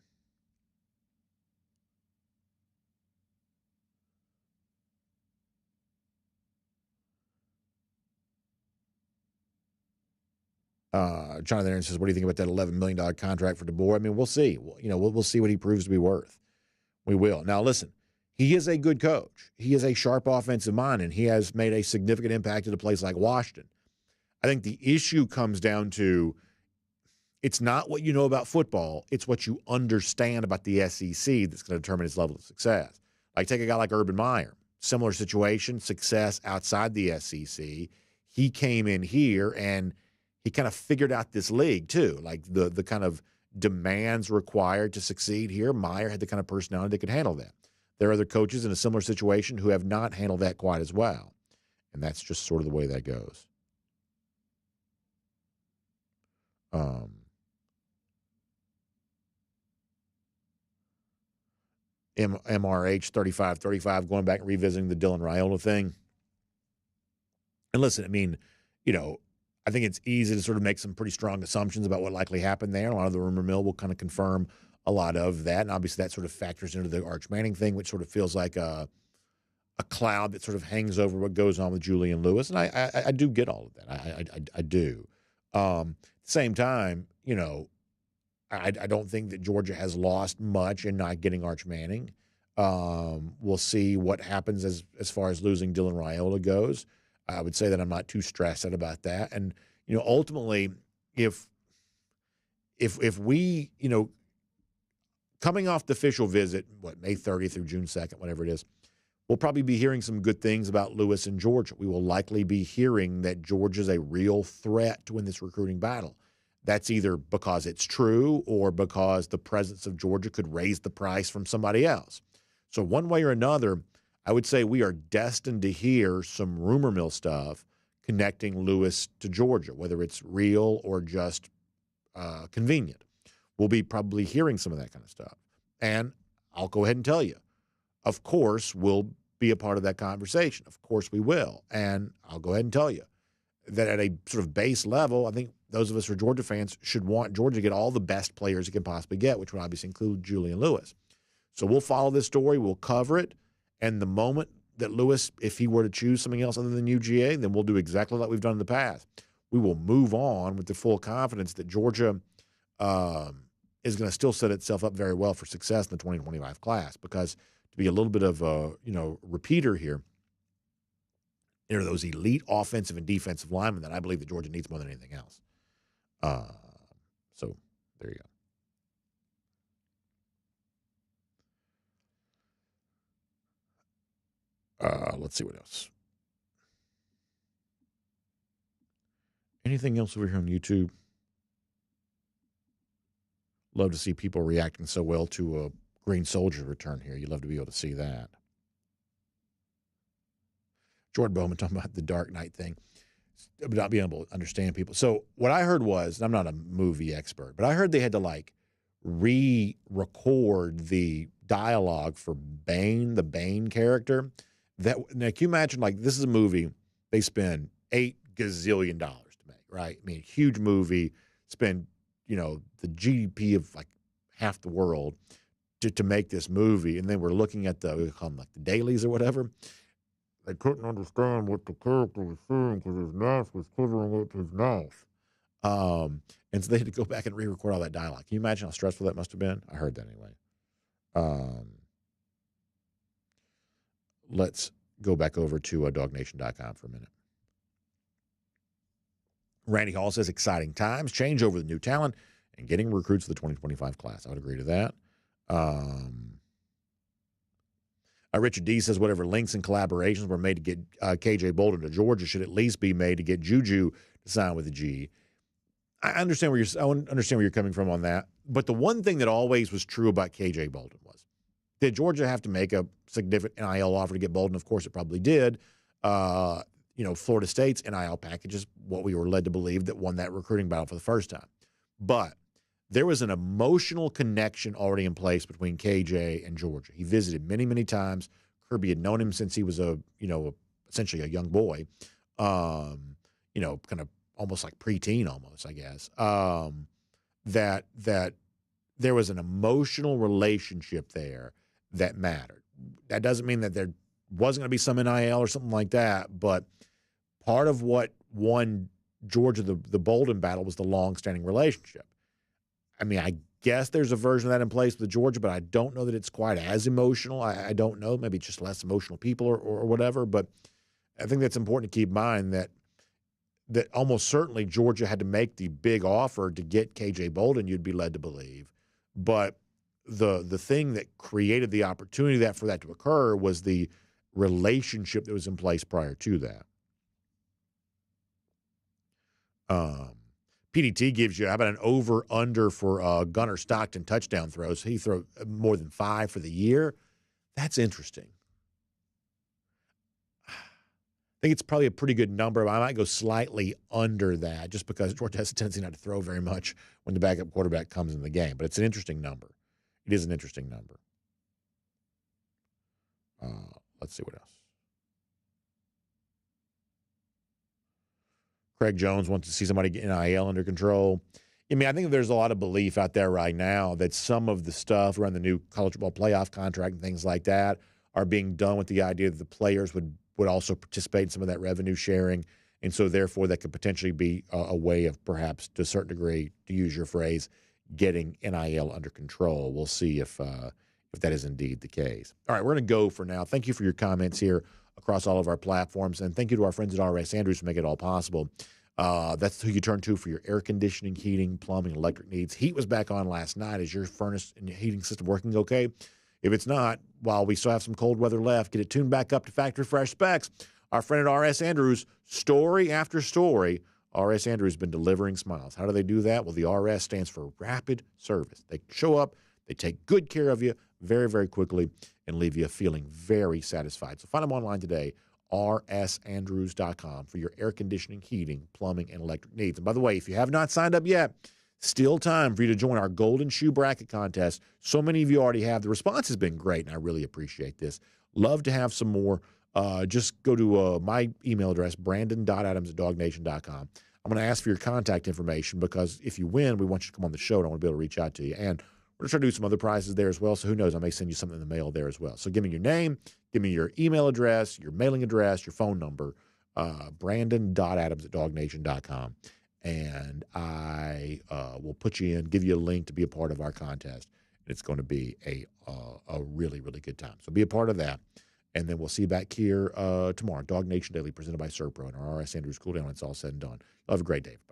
Jonathan Aaron says, what do you think about that $11 million contract for DeBoer? I mean, we'll see. We'll see what he proves to be worth. We will. Now, listen, he is a good coach. He is a sharp offensive mind, and he has made a significant impact at a place like Washington. I think the issue comes down to, it's not what you know about football, it's what you understand about the SEC that's going to determine his level of success. Like, take a guy like Urban Meyer. Similar situation, success outside the SEC. He came in here and he kind of figured out this league too, like the kind of demands required to succeed here. Meyer had the kind of personality that could handle that. There are other coaches in a similar situation who have not handled that quite as well, and that's just sort of the way that goes. MRH 3535 going back and revisiting the Dylan Raiola thing. And listen, I mean, I think it's easy to sort of make some pretty strong assumptions about what likely happened there. A lot of the rumor mill will kind of confirm a lot of that. And obviously that sort of factors into the Arch Manning thing, which sort of feels like a cloud that sort of hangs over what goes on with Julian Lewis. And I do get all of that. I do. At the same time, I don't think that Georgia has lost much in not getting Arch Manning. We'll see what happens as far as losing Dylan Raiola goes. I would say that I'm not too stressed out about that. And, ultimately, if we, coming off the official visit, May 30th through June 2nd, whatever it is, we'll probably be hearing some good things about Lewis and Georgia. We will likely be hearing that Georgia's a real threat to win this recruiting battle. That's either because it's true or because the presence of Georgia could raise the price from somebody else. So one way or another, I would say we are destined to hear some rumor mill stuff connecting Lewis to Georgia, whether it's real or just convenient. We'll be probably hearing some of that kind of stuff. And I'll go ahead and tell you, of course, we'll be a part of that conversation. Of course we will. And I'll go ahead and tell you that at a sort of base level, I think those of us who are Georgia fans should want Georgia to get all the best players it can possibly get, which would obviously include Julian Lewis. So we'll follow this story. We'll cover it. And the moment that Lewis, if he were to choose something else other than UGA, then we'll do exactly like we've done in the past. We will move on with the full confidence that Georgia is going to still set itself up very well for success in the 2025 class. Because to be a little bit of a repeater here, there are those elite offensive and defensive linemen that I believe that Georgia needs more than anything else. So there you go. Let's see what else. Anything else over here on YouTube? Love to see people reacting so well to a Green Soldier return here. You'd love to be able to see that. Jordan Bowman talking about the Dark Knight thing, not being able to understand people. So what I heard was, and I'm not a movie expert, but I heard they had to like re-record the dialogue for Bane, the Bane character. Now, can you imagine, like, this is a movie they spend $8 gazillion to make, right? I mean, huge movie, spend, the GDP of like half the world to make this movie. And then we're looking at we call them like the dailies or whatever. They couldn't understand what the character was saying because his mask was covering up his mouth. And so they had to go back and re-record all that dialogue. Can you imagine how stressful that must have been? I heard that anyway. Let's go back over to DawgNation.com for a minute. Randy Hall says, exciting times, change over the new talent, and getting recruits for the 2025 class. I would agree to that. Richard D says, whatever links and collaborations were made to get KJ Bolden to Georgia should at least be made to get Juju to sign with the G. I understand where you're coming from on that. But the one thing that always was true about KJ Bolden was, did Georgia have to make a significant NIL offer to get Bolden? Of course, it probably did. Florida State's NIL package is what we were led to believe that won that recruiting battle for the first time. But there was an emotional connection already in place between KJ and Georgia. He visited many, many times. Kirby had known him since he was essentially a young boy, kind of almost like preteen almost, I guess, that there was an emotional relationship there that mattered. That doesn't mean that there wasn't going to be some NIL or something like that, but part of what won Georgia the Bolden battle was the long-standing relationship. I mean, I guess there's a version of that in place with Georgia, but I don't know that it's quite as emotional. I don't know. Maybe it's just less emotional people or whatever, but I think that's important to keep in mind that almost certainly Georgia had to make the big offer to get KJ Bolden, you'd be led to believe. But the thing that created the opportunity for that to occur was the relationship that was in place prior to that. PDT gives you, how about an over-under for Gunnar Stockton touchdown throws? He threw more than 5 for the year. That's interesting. I think it's probably a pretty good number, but I might go slightly under that just because Georgia has a tendency not to throw very much when the backup quarterback comes in the game. But it's an interesting number. It is an interesting number. Let's see what else. Craig Jones wants to see somebody get NIL under control. I mean, I think there's a lot of belief out there right now that some of the stuff around the new college football playoff contract and things like that are being done with the idea that the players would also participate in some of that revenue sharing. And so, therefore, that could potentially be a way of perhaps, to a certain degree, to use your phrase, getting NIL under control. We'll see if that is indeed the case. All right, we're going to go for now. Thank you for your comments here across all of our platforms. And thank you to our friends at RS Andrews for making it all possible. That's who you turn to for your air conditioning, heating, plumbing, electric needs. Heat was back on last night. Is your furnace and your heating system working okay? If it's not, while we still have some cold weather left, get it tuned back up to factory fresh specs. Our friend at RS Andrews, story after story, RS Andrews has been delivering smiles. How do they do that? Well, the RS stands for rapid service. They show up, they take good care of you very, very quickly and leave you feeling very satisfied. So find them online today, rsandrews.com, for your air conditioning, heating, plumbing, and electric needs. And by the way, if you have not signed up yet, still time for you to join our Golden Shoe Bracket Contest. So many of you already have. The response has been great, and I really appreciate this. Love to have some more. Just go to my email address, brandon.adams@DawgNation.com. I'm going to ask for your contact information because if you win, we want you to come on the show, and I want to be able to reach out to you. And we're going to try to do some other prizes there as well, so who knows, I may send you something in the mail there as well. So give me your name, give me your email address, your mailing address, your phone number, brandon.adams@DawgNation.com. And I will put you in, give you a link to be a part of our contest. And it's going to be a really, really good time. So be a part of that. And then we'll see you back here tomorrow. DawgNation Daily presented by Servpro and our RS Andrews Cool Down when it's all said and done. Have a great day, everybody.